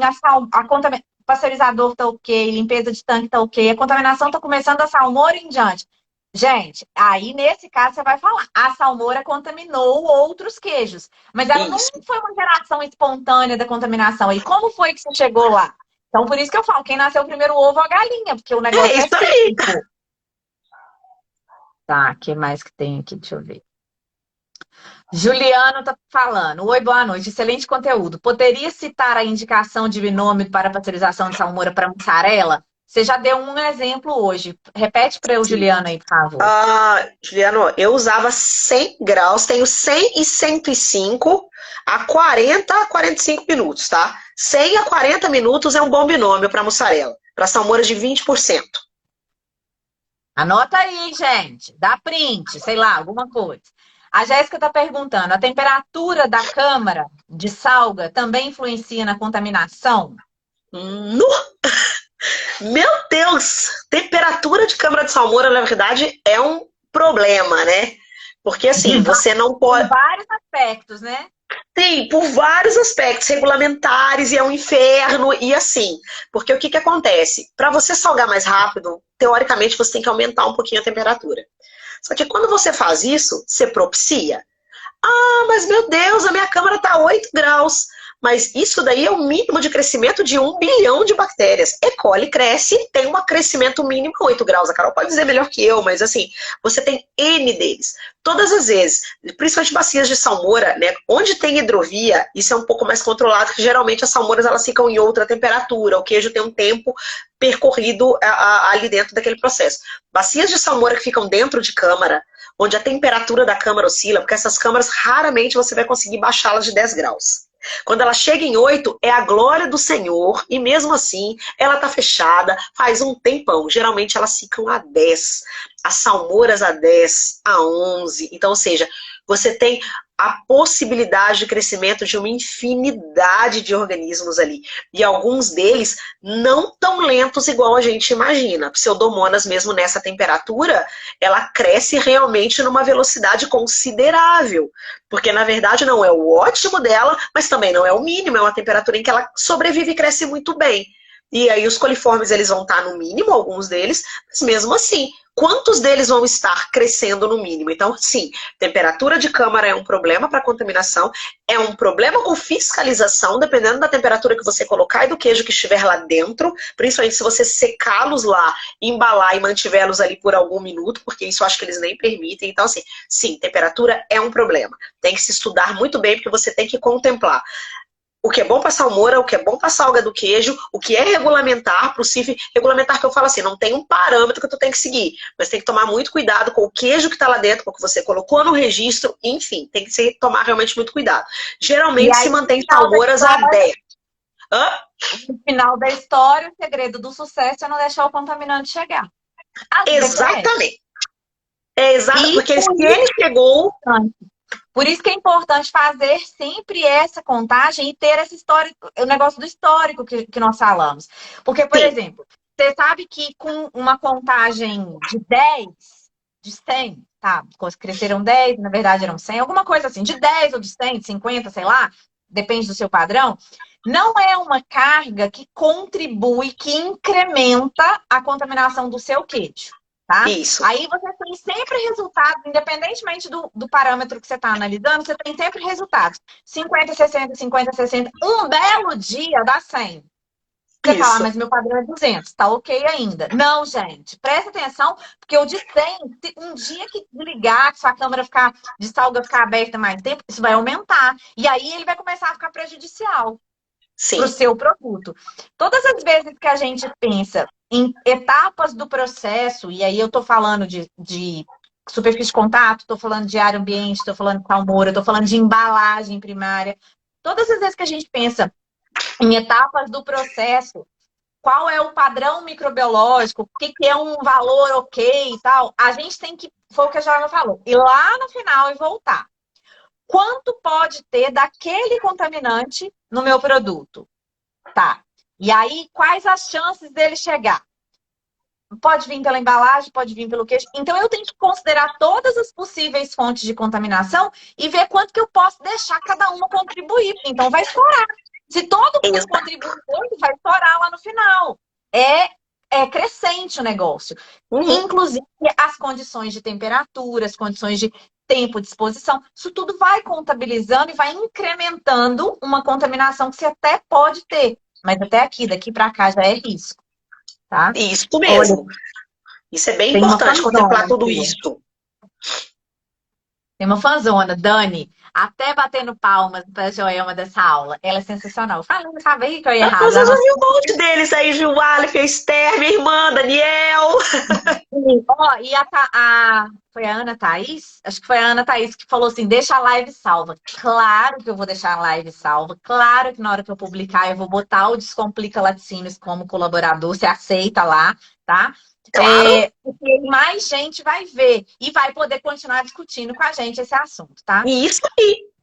pasteurizador tá ok, limpeza de tanque tá ok, a contaminação tá começando da salmoura em diante. Gente, aí nesse caso você vai falar, a salmoura contaminou outros queijos, mas ela não Isso. foi uma geração espontânea da contaminação. E como foi que você chegou lá? Então, por isso que eu falo, quem nasceu primeiro o ovo ou a galinha, porque o É negócio é isso aí. cíclico. Tá, o que mais que tem aqui? Deixa eu ver. Juliano tá falando. Oi, boa noite. Excelente conteúdo. Poderia citar a indicação de binômio para pasteurização de salmoura para mussarela? Você já deu um exemplo hoje. Repete para o Sim. Juliano aí, por favor. Juliano, eu usava 100 graus, tenho 100 e 105 a 40 a 45 minutos, tá? 100 a 40 minutos é um bom binômio para mussarela, para salmouras de 20%. Anota aí, gente. Dá print, sei lá, alguma coisa. A Jéssica está perguntando: a temperatura da câmara de salga também influencia na contaminação? No... Meu Deus! Temperatura de câmara de salmoura, na verdade, é um problema, né? Porque De assim, você não Em pode. vários aspectos, né? Sim, por vários aspectos regulamentares e é um inferno e assim. Porque o que que acontece? Para você salgar mais rápido, teoricamente você tem que aumentar um pouquinho a temperatura. Só que quando você faz isso, você propicia. Ah, mas meu Deus, a minha câmara está a 8 graus. Mas isso daí é o mínimo de crescimento de 1 bilhão de bactérias. E. coli cresce, tem um crescimento mínimo a 8 graus. A Carol pode dizer melhor que eu, mas assim, você tem N deles. Todas as vezes, principalmente bacias de salmoura, né? Onde tem hidrovia, isso é um pouco mais controlado, que geralmente as salmouras elas ficam em outra temperatura. O queijo tem um tempo percorrido ali dentro daquele processo. Bacias de salmoura que ficam dentro de câmara, onde a temperatura da câmara oscila, porque essas câmaras raramente você vai conseguir baixá-las de 10 graus. Quando ela chega em 8, é a glória do Senhor, e mesmo assim, ela tá fechada faz um tempão. Geralmente elas ficam a 10, as salmouras a 10, a 11. Então, ou seja, você tem a possibilidade de crescimento de uma infinidade de organismos ali. E alguns deles não tão lentos igual a gente imagina. Pseudomonas, mesmo nessa temperatura, ela cresce realmente numa velocidade considerável. Porque, na verdade, não é o ótimo dela, mas também não é o mínimo. É uma temperatura em que ela sobrevive e cresce muito bem. E aí os coliformes eles vão estar no mínimo, alguns deles, mas mesmo assim, quantos deles vão estar crescendo no mínimo? Então, sim, temperatura de câmara é um problema para contaminação, é um problema com fiscalização, dependendo da temperatura que você colocar e do queijo que estiver lá dentro, principalmente se você secá-los lá, embalar e mantivê-los ali por algum minuto, porque isso eu acho que eles nem permitem. Então, assim, sim, temperatura é um problema. Tem que se estudar muito bem, porque você tem que contemplar o que é bom para salmoura, o que é bom para salga do queijo, o que é regulamentar para o CIF. Regulamentar que eu falo assim, não tem um parâmetro que tu tem que seguir, mas tem que tomar muito cuidado com o queijo que está lá dentro, com o que você colocou no registro, enfim, tem que tomar realmente muito cuidado. E Geralmente aí, se mantém salmouras a 10. Hã? no final da história, o segredo do sucesso é não deixar o contaminante chegar. Às vezes é. Exatamente. É exato, E porque por se ele chegou, isso, Por isso que é importante fazer sempre essa contagem e ter esse histórico, o negócio do histórico que nós falamos. Porque, por Sim, exemplo, você sabe que com uma contagem de 10, de 100, tá? Cresceram 10, na verdade eram 100, alguma coisa assim, de 10 ou de 100, de 50, sei lá, depende do seu padrão. Não é uma carga que contribui, que incrementa a contaminação do seu queijo. Tá? isso. Aí você tem sempre resultados, independentemente do parâmetro que você está analisando, você tem sempre resultados. 50, 60, 50, 60. Um belo dia dá 100. Você fala, Isso. mas meu padrão é 200, tá ok ainda. Não, gente, presta atenção, porque o de 100, um dia que desligar, que sua câmera de salga ficar aberta mais tempo, isso vai aumentar. E aí ele vai começar a ficar prejudicial para o Sim. seu produto. Todas as vezes que a gente pensa em etapas do processo, e aí eu estou falando de superfície de contato, estou falando de área ambiente, estou falando de salmoura, estou falando de embalagem primária. Todas as vezes que a gente pensa em etapas do processo, qual é o padrão microbiológico, o que é um valor ok e tal, a gente tem que, foi o que a Joana falou, ir lá no final e voltar. Quanto pode ter daquele contaminante no meu produto? Tá. E aí, quais as chances dele chegar? Pode vir pela embalagem, pode vir pelo queijo. Então, eu tenho que considerar todas as possíveis fontes de contaminação e ver quanto que eu posso deixar cada uma contribuir. Então, vai estourar. Se todo mundo contribuir muito, vai estourar lá no final. É crescente o negócio. Uhum. Inclusive, as condições de temperatura, as condições de tempo de exposição, isso tudo vai contabilizando e vai incrementando uma contaminação que você até pode ter. Mas até aqui, daqui para cá já é risco, tá? Isso Olha, mesmo. Isso é bem tem uma importante contemplar fanzona tudo aqui. isso. Tem uma fanzona, Dani, até batendo palmas para a Joelma dessa aula. Ela é sensacional. Eu falei, não sabia que eu ia Mas arrasar. eu já vi um monte deles aí, viu? Aleph, a Esther, minha irmã, Daniel. Ó, e foi a Ana Thaís? Acho que foi a Ana Thaís que falou assim: deixa a live salva. Claro que eu vou deixar a live salva. Claro que na hora que eu publicar, eu vou botar o Descomplica Laticínios como colaborador. Você aceita lá, tá? Claro. Porque mais gente vai ver e vai poder continuar discutindo com a gente esse assunto, tá? Isso aí.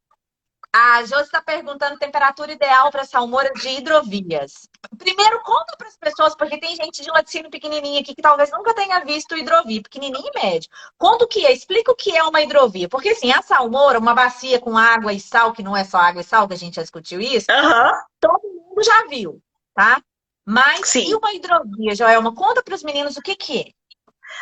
A Josi está perguntando temperatura ideal para salmouras de hidrovias. Primeiro, conta para as pessoas, porque tem gente de laticínio pequenininha aqui que talvez nunca tenha visto hidrovia, pequenininho e médio. Conta o que é, explica o que é uma hidrovia. Porque, assim, a salmoura, uma bacia com água e sal, que não é só água e sal, que a gente já discutiu isso, Aham. todo mundo já viu, tá? Mas e Sim. uma hidrovia, Joelma? Conta para os meninos o que é.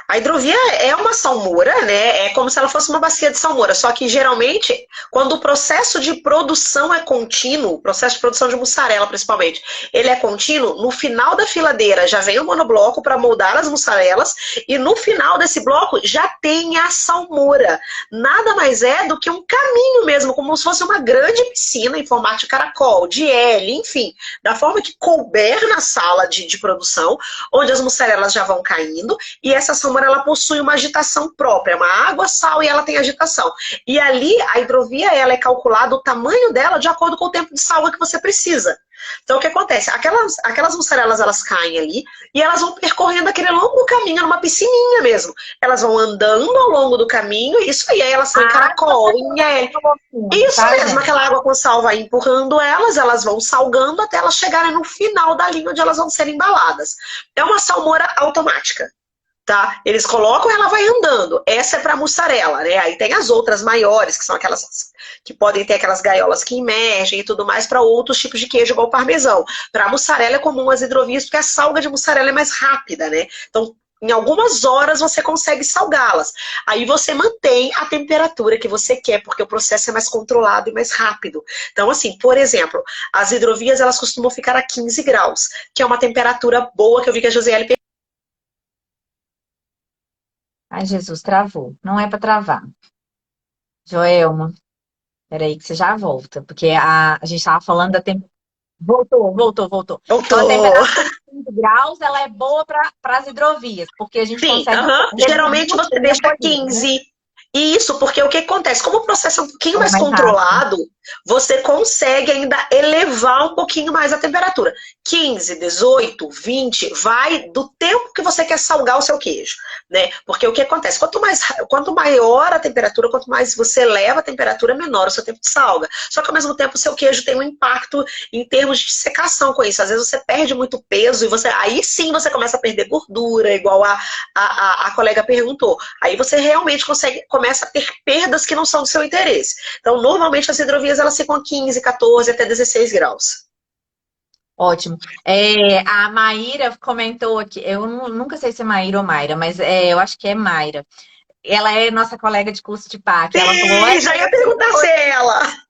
A hidrovia é uma salmoura, né? É como se ela fosse uma bacia de salmoura. Só que geralmente, quando o processo de produção é contínuo, o processo de produção de mussarela principalmente, ele é contínuo, no final da filadeira já vem o monobloco para moldar as mussarelas e no final desse bloco já tem a salmoura. Nada mais é do que um caminho mesmo, como se fosse uma grande piscina em formato de caracol, de L, enfim, da forma que couber na sala de produção, onde as mussarelas já vão caindo e essa salmoura ela possui uma agitação própria, uma água, sal e ela tem agitação. E ali a hidrovia ela é calculada o tamanho dela de acordo com o tempo de salga que você precisa. Então o que acontece? Aquelas mussarelas elas caem ali e elas vão percorrendo aquele longo caminho numa piscininha mesmo. Elas vão andando ao longo do caminho, isso aí elas são em caracol, em L. Isso tá, mesmo, gente? aquela água com sal vai empurrando elas vão salgando até elas chegarem no final da linha onde elas vão ser embaladas. É uma salmoura automática. Tá? Eles colocam e ela vai andando. Essa é para mussarela, né? Aí tem as outras maiores, que são aquelas que podem ter aquelas gaiolas que imergem e tudo mais para outros tipos de queijo, igual o parmesão. Para mussarela é comum as hidrovias, porque a salga de mussarela é mais rápida, né? Então, em algumas horas você consegue salgá-las. Aí você mantém a temperatura que você quer, porque o processo é mais controlado e mais rápido. Então, assim, por exemplo, as hidrovias elas costumam ficar a 15 graus, que é uma temperatura boa que eu vi que a Josiele. Ai, Jesus, travou. Não é para travar. Joelma, peraí que você já volta, porque a gente estava falando da temperatura. Voltou. Então, a temperatura de 15 graus, ela é boa para as hidrovias, porque a gente Sim, consegue... geralmente você deixa 15. Isso, porque o que acontece? Como o processo é um pouquinho mais mais controlado, você consegue ainda elevar um pouquinho mais a temperatura. 15, 18, 20, vai do tempo que você quer salgar o seu queijo, né? Porque o que acontece? Quanto maior a temperatura, quanto mais você eleva a temperatura, menor o seu tempo de salga. Só que ao mesmo tempo o seu queijo tem um impacto em termos de secação com isso. Às vezes você perde muito peso e aí sim você começa a perder gordura, igual a colega perguntou. Aí você realmente começa a ter perdas que não são do seu interesse. Então, normalmente as hidrovias elas ficam a 15, 14 até 16 graus. Ótimo. A Maíra comentou aqui, eu nunca sei se é Maíra ou Mayra, mas eu acho que é Mayra. Ela é nossa colega de curso de PAC. Ela falou, Já ia perguntar se é ela.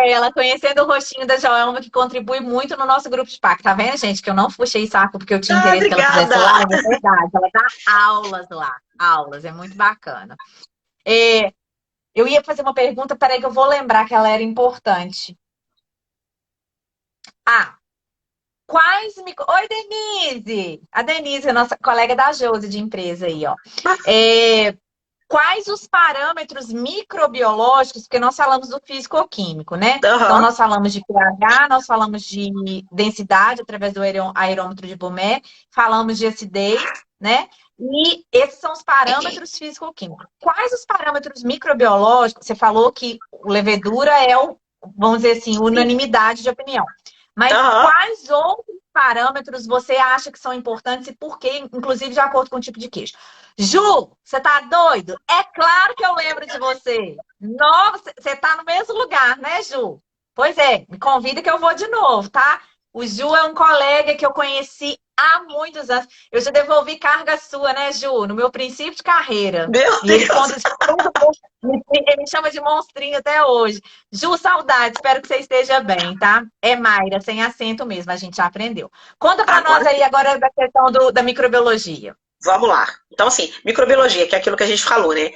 Ela conhecendo o rostinho da Joelma, que contribui muito no nosso grupo de PAC. Tá vendo, gente? Que eu não puxei saco porque eu tinha interesse que ela fizesse live. É verdade. Ela dá aulas lá. Aulas. É muito bacana. Eu ia fazer uma pergunta, peraí que eu vou lembrar que ela era importante. Oi, Denise! A Denise é nossa colega da Josi de empresa aí, ó. Quais os parâmetros microbiológicos, porque nós falamos do físico-químico, né? Uhum. Então, nós falamos de pH, nós falamos de densidade através do aerômetro de Boumet, falamos de acidez, né? E esses são os parâmetros físico-químicos. Quais os parâmetros microbiológicos? Você falou que levedura vamos dizer assim, unanimidade de opinião. Mas quais outros parâmetros você acha que são importantes e por quê, inclusive de acordo com o tipo de queijo? Ju, você tá doido? É claro que eu lembro de você. Nossa, você tá no mesmo lugar, né, Ju? Pois é, me convida que eu vou de novo, tá? O Ju é um colega que eu conheci há muitos anos. Eu já devolvi carga sua, né, Ju? No meu princípio de carreira. Meu Deus! Ele me chama de monstrinho até hoje. Ju, saudade. Espero que você esteja bem, tá? É Mayra, sem acento mesmo. A gente já aprendeu. Conta pra nós aí agora da questão da microbiologia. Vamos lá. Então, assim, microbiologia, que é aquilo que a gente falou, né?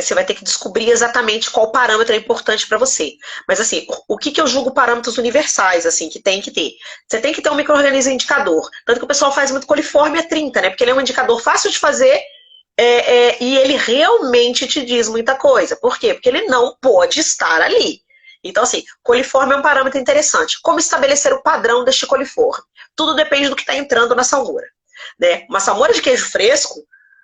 Você vai ter que descobrir exatamente qual parâmetro é importante para você. Mas, assim, o que eu julgo parâmetros universais, assim, que tem que ter? Você tem que ter um micro-organismo indicador. Tanto que o pessoal faz muito coliforme 30, né? Porque ele é um indicador fácil de fazer e ele realmente te diz muita coisa. Por quê? Porque ele não pode estar ali. Então, assim, coliforme é um parâmetro interessante. Como estabelecer o padrão deste coliforme? Tudo depende do que está entrando na salmoura. Né? Uma salmoura de queijo fresco,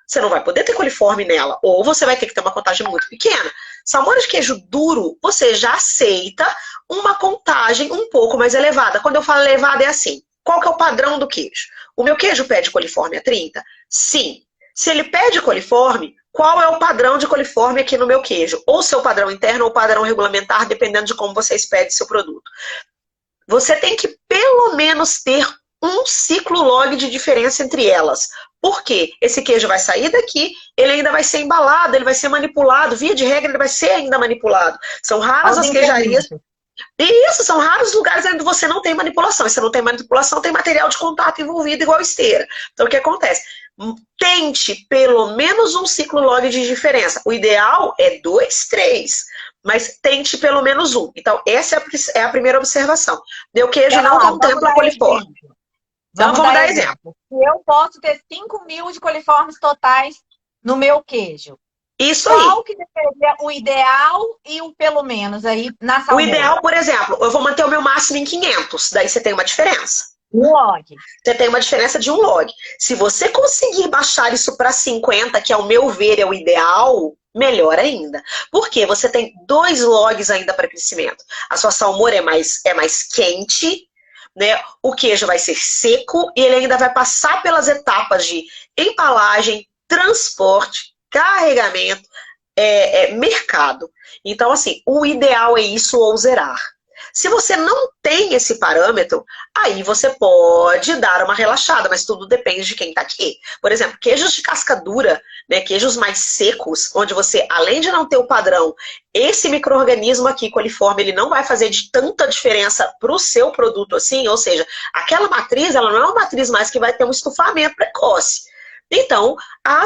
você não vai poder ter coliforme nela, ou você vai ter que ter uma contagem muito pequena. Salmoura de queijo duro, você já aceita uma contagem um pouco mais elevada. Quando eu falo elevada, é assim: qual que é o padrão do queijo? O meu queijo pede coliforme a 30? Sim. Se ele pede coliforme, qual é o padrão de coliforme aqui no meu queijo? Ou seu padrão interno ou padrão regulamentar, dependendo de como você expede seu produto. Você tem que pelo menos ter um ciclo log de diferença entre elas. Por quê? Esse queijo vai sair daqui, ele ainda vai ser embalado, ele vai ser manipulado, via de regra ele vai ser ainda manipulado. São raras as queijarias. Isso, são raros lugares onde você não tem manipulação. E se não tem manipulação, tem material de contato envolvido igual esteira. Então o que acontece? Tente pelo menos um ciclo log de diferença. O ideal é 2, 3. Mas tente pelo menos um. Então, essa é a primeira observação. Meu queijo não contempla coliforme. Então, vamos dar exemplo. Eu posso ter 5.000 de coliformes totais no meu queijo. Isso aí. Qual que seria o ideal e o pelo menos aí na salmoura? O ideal, por exemplo, eu vou manter o meu máximo em 500. Daí você tem uma diferença. Um log. Você tem uma diferença de um log. Se você conseguir baixar isso para 50, que ao meu ver é o ideal, melhor ainda. Porque você tem 2 logs ainda para crescimento. A sua salmoura é mais quente, né? O queijo vai ser seco e ele ainda vai passar pelas etapas de embalagem, transporte, carregamento, mercado. Então, assim, o ideal é isso ou zerar. Se você não tem esse parâmetro, aí você pode dar uma relaxada, mas tudo depende de quem está aqui. Por exemplo, queijos de casca dura, né, queijos mais secos, onde você, além de não ter o padrão, esse micro-organismo aqui, coliforme, ele não vai fazer de tanta diferença para o seu produto assim, ou seja, aquela matriz, ela não é uma matriz mais que vai ter um estufamento precoce. Então,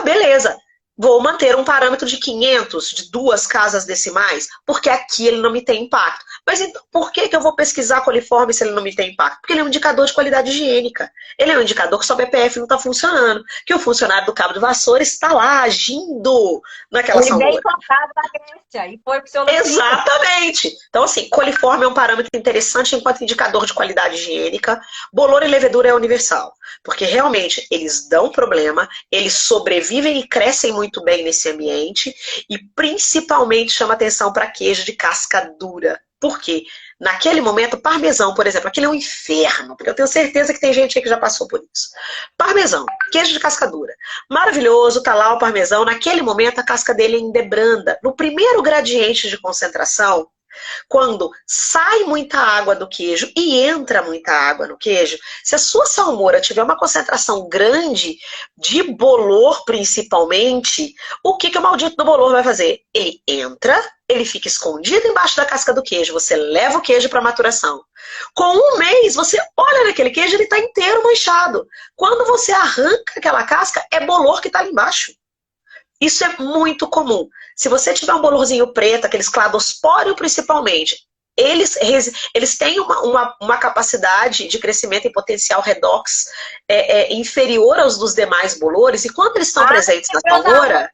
beleza. Vou manter um parâmetro de 500, de 2 casas decimais, porque aqui ele não me tem impacto. Mas então, por que eu vou pesquisar coliforme se ele não me tem impacto? Porque ele é um indicador de qualidade higiênica. Ele é um indicador que sua BPF não está funcionando, que o funcionário do cabo de vassoura está lá agindo naquela Ele veio salmoura. plantado na Grécia e foi pro seu laticínio. Exatamente. Então, assim, coliforme é um parâmetro interessante enquanto indicador de qualidade higiênica. Bolor e levedura é universal, porque realmente eles dão problema, eles sobrevivem e crescem muito bem nesse ambiente e principalmente chama atenção para queijo de casca dura. Por quê? Naquele momento, parmesão, por exemplo, aquele é um inferno, porque eu tenho certeza que tem gente aí que já passou por isso. Parmesão, queijo de casca dura. Maravilhoso, tá lá o parmesão. Naquele momento, a casca dele ainda é branda. No primeiro gradiente de concentração, quando sai muita água do queijo e entra muita água no queijo, se a sua salmoura tiver uma concentração grande de bolor, principalmente, o que o maldito do bolor vai fazer? Ele entra, ele fica escondido embaixo da casca do queijo, você leva o queijo para maturação. Com 1 mês, você olha naquele queijo, ele está inteiro manchado. Quando você arranca aquela casca, é bolor que está ali embaixo. Isso é muito comum. Se você tiver um bolorzinho preto, aqueles cladospóreo principalmente, eles têm uma capacidade de crescimento em potencial redox inferior aos dos demais bolores, e quando eles estão presentes na salmoura...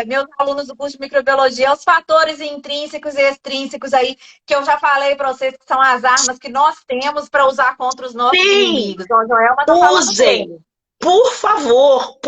Meus alunos do curso de microbiologia, os fatores intrínsecos e extrínsecos aí, que eu já falei para vocês que são as armas que nós temos para usar contra os nossos inimigos. Então, Joelma tá falando dele. Por favor,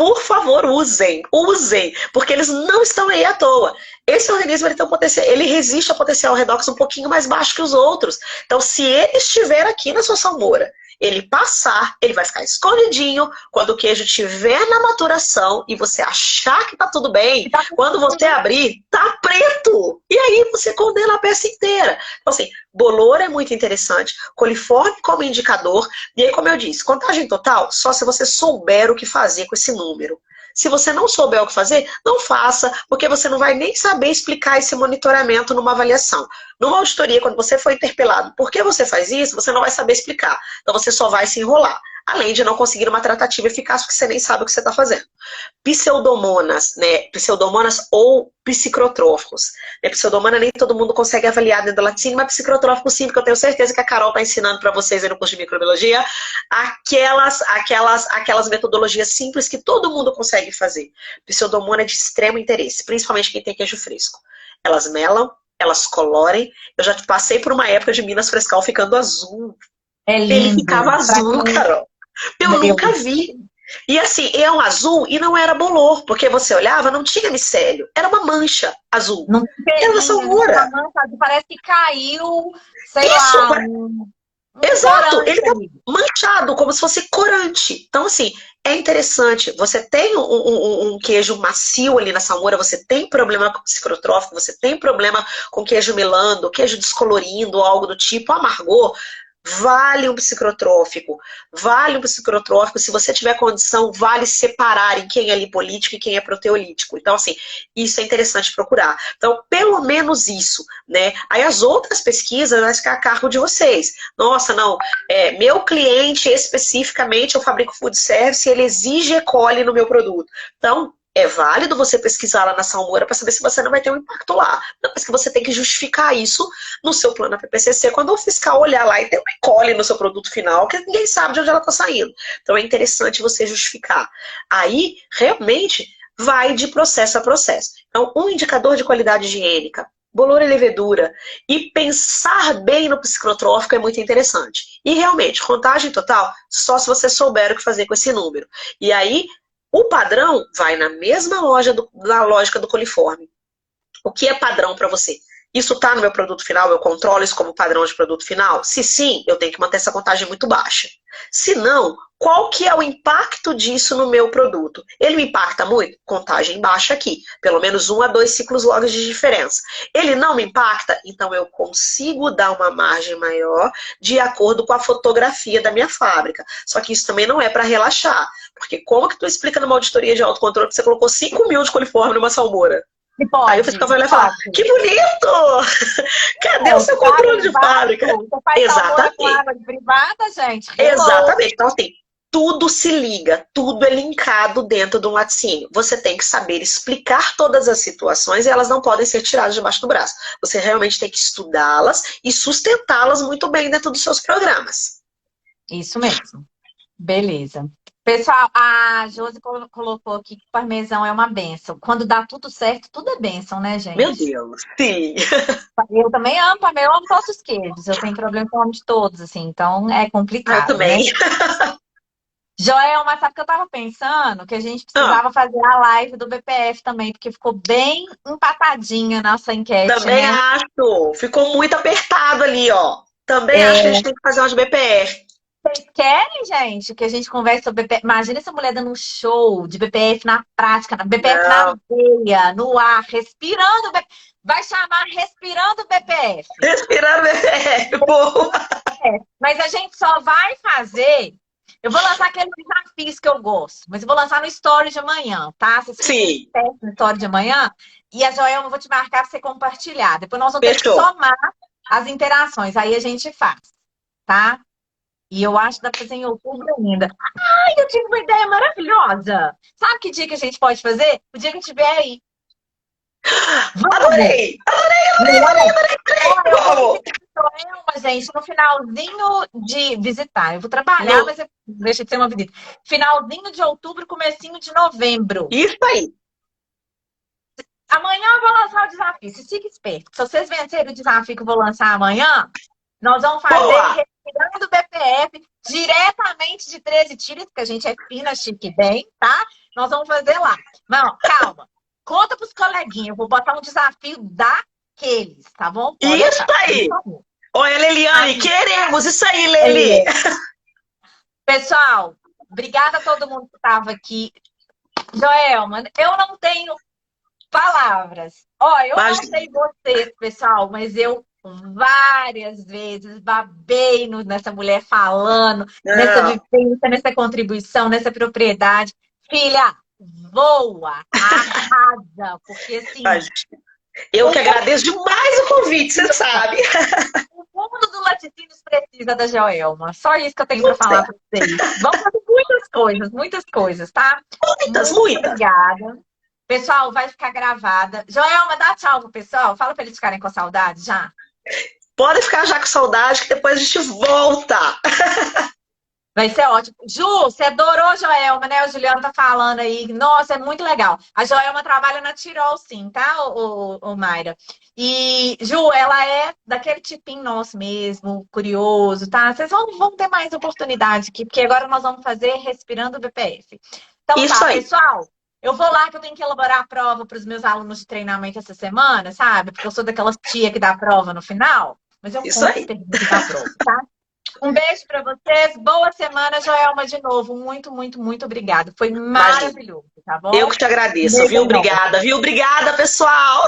usem, porque eles não estão aí à toa. Esse organismo ele tem um potencial, ele resiste a potencial redox um pouquinho mais baixo que os outros. Então, se ele estiver aqui na sua salmoura, ele passar, ele vai ficar escondidinho. Quando o queijo estiver na maturação e você achar que tá tudo bem, quando você abrir, tá preto. E aí você condena a peça inteira. Então, assim, bolor é muito interessante, coliforme como indicador. E aí, como eu disse, contagem total, só se você souber o que fazer com esse número. Se você não souber o que fazer, não faça, porque você não vai nem saber explicar esse monitoramento numa avaliação. Numa auditoria, quando você for interpelado por que você faz isso, você não vai saber explicar. Então você só vai se enrolar. Além de não conseguir uma tratativa eficaz, porque você nem sabe o que você está fazendo. Pseudomonas, né? Pseudomonas ou psicrotróficos. Pseudomona nem todo mundo consegue avaliar dentro da laticínio, mas psicrotrófico sim, porque eu tenho certeza que a Carol está ensinando para vocês aí no curso de microbiologia aquelas metodologias simples que todo mundo consegue fazer. Pseudomona é de extremo interesse, principalmente quem tem queijo fresco. Elas melam, elas colorem. Eu já passei por uma época de Minas Frescal ficando azul. É lindo. Ele ficava azul, Carol. Eu nunca vi. E assim, é um azul e não era bolor, porque você olhava, não tinha micélio. Era uma mancha azul. Não era salmoura. Parece que caiu, sei lá. Exato, ele tá manchado, como se fosse corante. Então, assim, é interessante. Você tem um queijo macio ali na salmoura, você tem problema com psicrotrófico, você tem problema com queijo melando, queijo descolorindo, algo do tipo, amargor. Vale um psicrotrófico. Se você tiver condição, vale separar em quem é lipolítico e quem é proteolítico. Então, assim, isso é interessante procurar. Então, pelo menos isso, né? Aí as outras pesquisas vai ficar a cargo de vocês. Nossa, não, meu cliente especificamente, eu fabrico food service, ele exige E. coli no meu produto. Então, é válido você pesquisar lá na salmoura para saber se você não vai ter um impacto lá. Mas que você tem que justificar isso no seu plano PPCC quando o fiscal olhar lá e ter um E. coli no seu produto final, que ninguém sabe de onde ela está saindo. Então é interessante você justificar. Aí, realmente, vai de processo a processo. Então, um indicador de qualidade higiênica, bolor e levedura, e pensar bem no psicrotrófico é muito interessante. E realmente, contagem total, só se você souber o que fazer com esse número. E aí, o padrão vai na mesma lógica do coliforme. O que é padrão para você? Isso está no meu produto final? Eu controlo isso como padrão de produto final? Se sim, eu tenho que manter essa contagem muito baixa. Se não, qual que é o impacto disso no meu produto? Ele me impacta muito? Contagem baixa aqui. Pelo menos 1 a 2 ciclos logs de diferença. Ele não me impacta? Então eu consigo dar uma margem maior de acordo com a fotografia da minha fábrica. Só que isso também não é para relaxar. Porque como que tu explica numa auditoria de autocontrole que você colocou 5 mil de coliforme numa salmoura? Aí eu ficava olhando e falava, que bonito! Cadê o seu controle de fábrica? Você faz salmoura com água de privada, gente? Exatamente. Então, assim, tudo se liga, tudo é linkado dentro do laticínio. Você tem que saber explicar todas as situações e elas não podem ser tiradas debaixo do braço. Você realmente tem que estudá-las e sustentá-las muito bem dentro dos seus programas. Isso mesmo. Beleza. Pessoal, a Josi colocou aqui que o parmesão é uma bênção. Quando dá tudo certo, tudo é bênção, né, Meu gente? Deus, sim. Eu também amo parmesão, eu amo todos os queijos. Eu tenho problema com o nome de todos, assim, então é Eu complicado, né? também. Joelma, sabe que eu tava pensando que a gente Ah, precisava fazer a live do BPF também, porque ficou bem empatadinha a nossa enquete, também né? acho. Ficou muito apertado ali, ó. Também acho que a É, gente tem que fazer umas BPR. vocês querem, gente, que a gente converse sobre BPF? Imagina essa mulher dando um show de BPF na prática, BPF na Não. veia, no ar, respirando. Vai chamar Respirando BPF. Respirar BPR, boa. Mas a gente só vai fazer. Eu vou lançar aqueles desafios que eu gosto, mas eu vou lançar no story de amanhã, tá? Vocês ficam Sim, espertos no story de amanhã. E a Joelma, eu vou te marcar para você compartilhar. Depois nós vamos ter que fechou. somar as interações. Aí a gente faz, tá? E eu acho que dá pra fazer em outubro ainda. Ai, eu tive uma ideia maravilhosa. Sabe que dia que a gente pode fazer? O dia que eu estiver aí. Vamos! Adorei! Não é? Olha, eu vou Vamos! visitar Joelma, gente, no finalzinho de visitar. Eu vou trabalhar, No- mas deixa de ser uma visita. Finalzinho de outubro, comecinho de novembro. Isso aí. Amanhã eu vou lançar o desafio. Se fica esperto. Se vocês vencerem o desafio que eu vou lançar amanhã, nós vamos fazer Boa! Respirando BPF diretamente de 13 tiras, porque a gente é fina, chique e bem, tá? Nós vamos fazer lá. Não, calma. Conta pros coleguinhas. Eu vou botar um desafio daqueles, tá bom? Pode Isso anotar, por aí! favor. Olha, Leliane, Aí, queremos isso aí, Leli! pessoal, obrigada a todo mundo que estava aqui. Joelma, eu não tenho palavras. Ó, eu não Imagina. sei vocês, pessoal, mas eu várias vezes babei nessa mulher falando, nessa Não, vivência, nessa contribuição, nessa propriedade. Filha, voa, arrasa, porque assim, imagina. Eu o que mundo, agradeço demais o convite, você sabe. o mundo do laticínios precisa da Joelma. Só isso que eu tenho para Pois falar é. para vocês. Vamos fazer muitas coisas, tá? Muitas, Muito muitas. obrigada. Pessoal, vai ficar gravada. Joelma, dá tchau pro pessoal. Fala para eles ficarem com saudade já. Pode ficar já com saudade, que depois a gente volta. Vai ser ótimo. Ju, você adorou a Joelma, né? O Juliano tá falando aí. Nossa, é muito legal. A Joelma trabalha na Tirol, sim, tá, o Mayra? E, Ju, ela é daquele tipinho nosso mesmo, curioso, tá? Vocês vão ter mais oportunidade aqui, porque agora nós vamos fazer Respirando BPF. Então Isso tá, aí. pessoal. Eu vou lá que eu tenho que elaborar a prova para os meus alunos de treinamento essa semana, sabe? Porque eu sou daquelas tia que dá a prova no final. Mas eu Isso conto os aí. termos da prova, tá? Um beijo para vocês. Boa semana, Joelma, de novo. Muito, muito, muito obrigada. Foi Imagina. maravilhoso, tá Eu bom? que te agradeço, Beijo viu? enorme. Obrigada, viu? Obrigada, pessoal.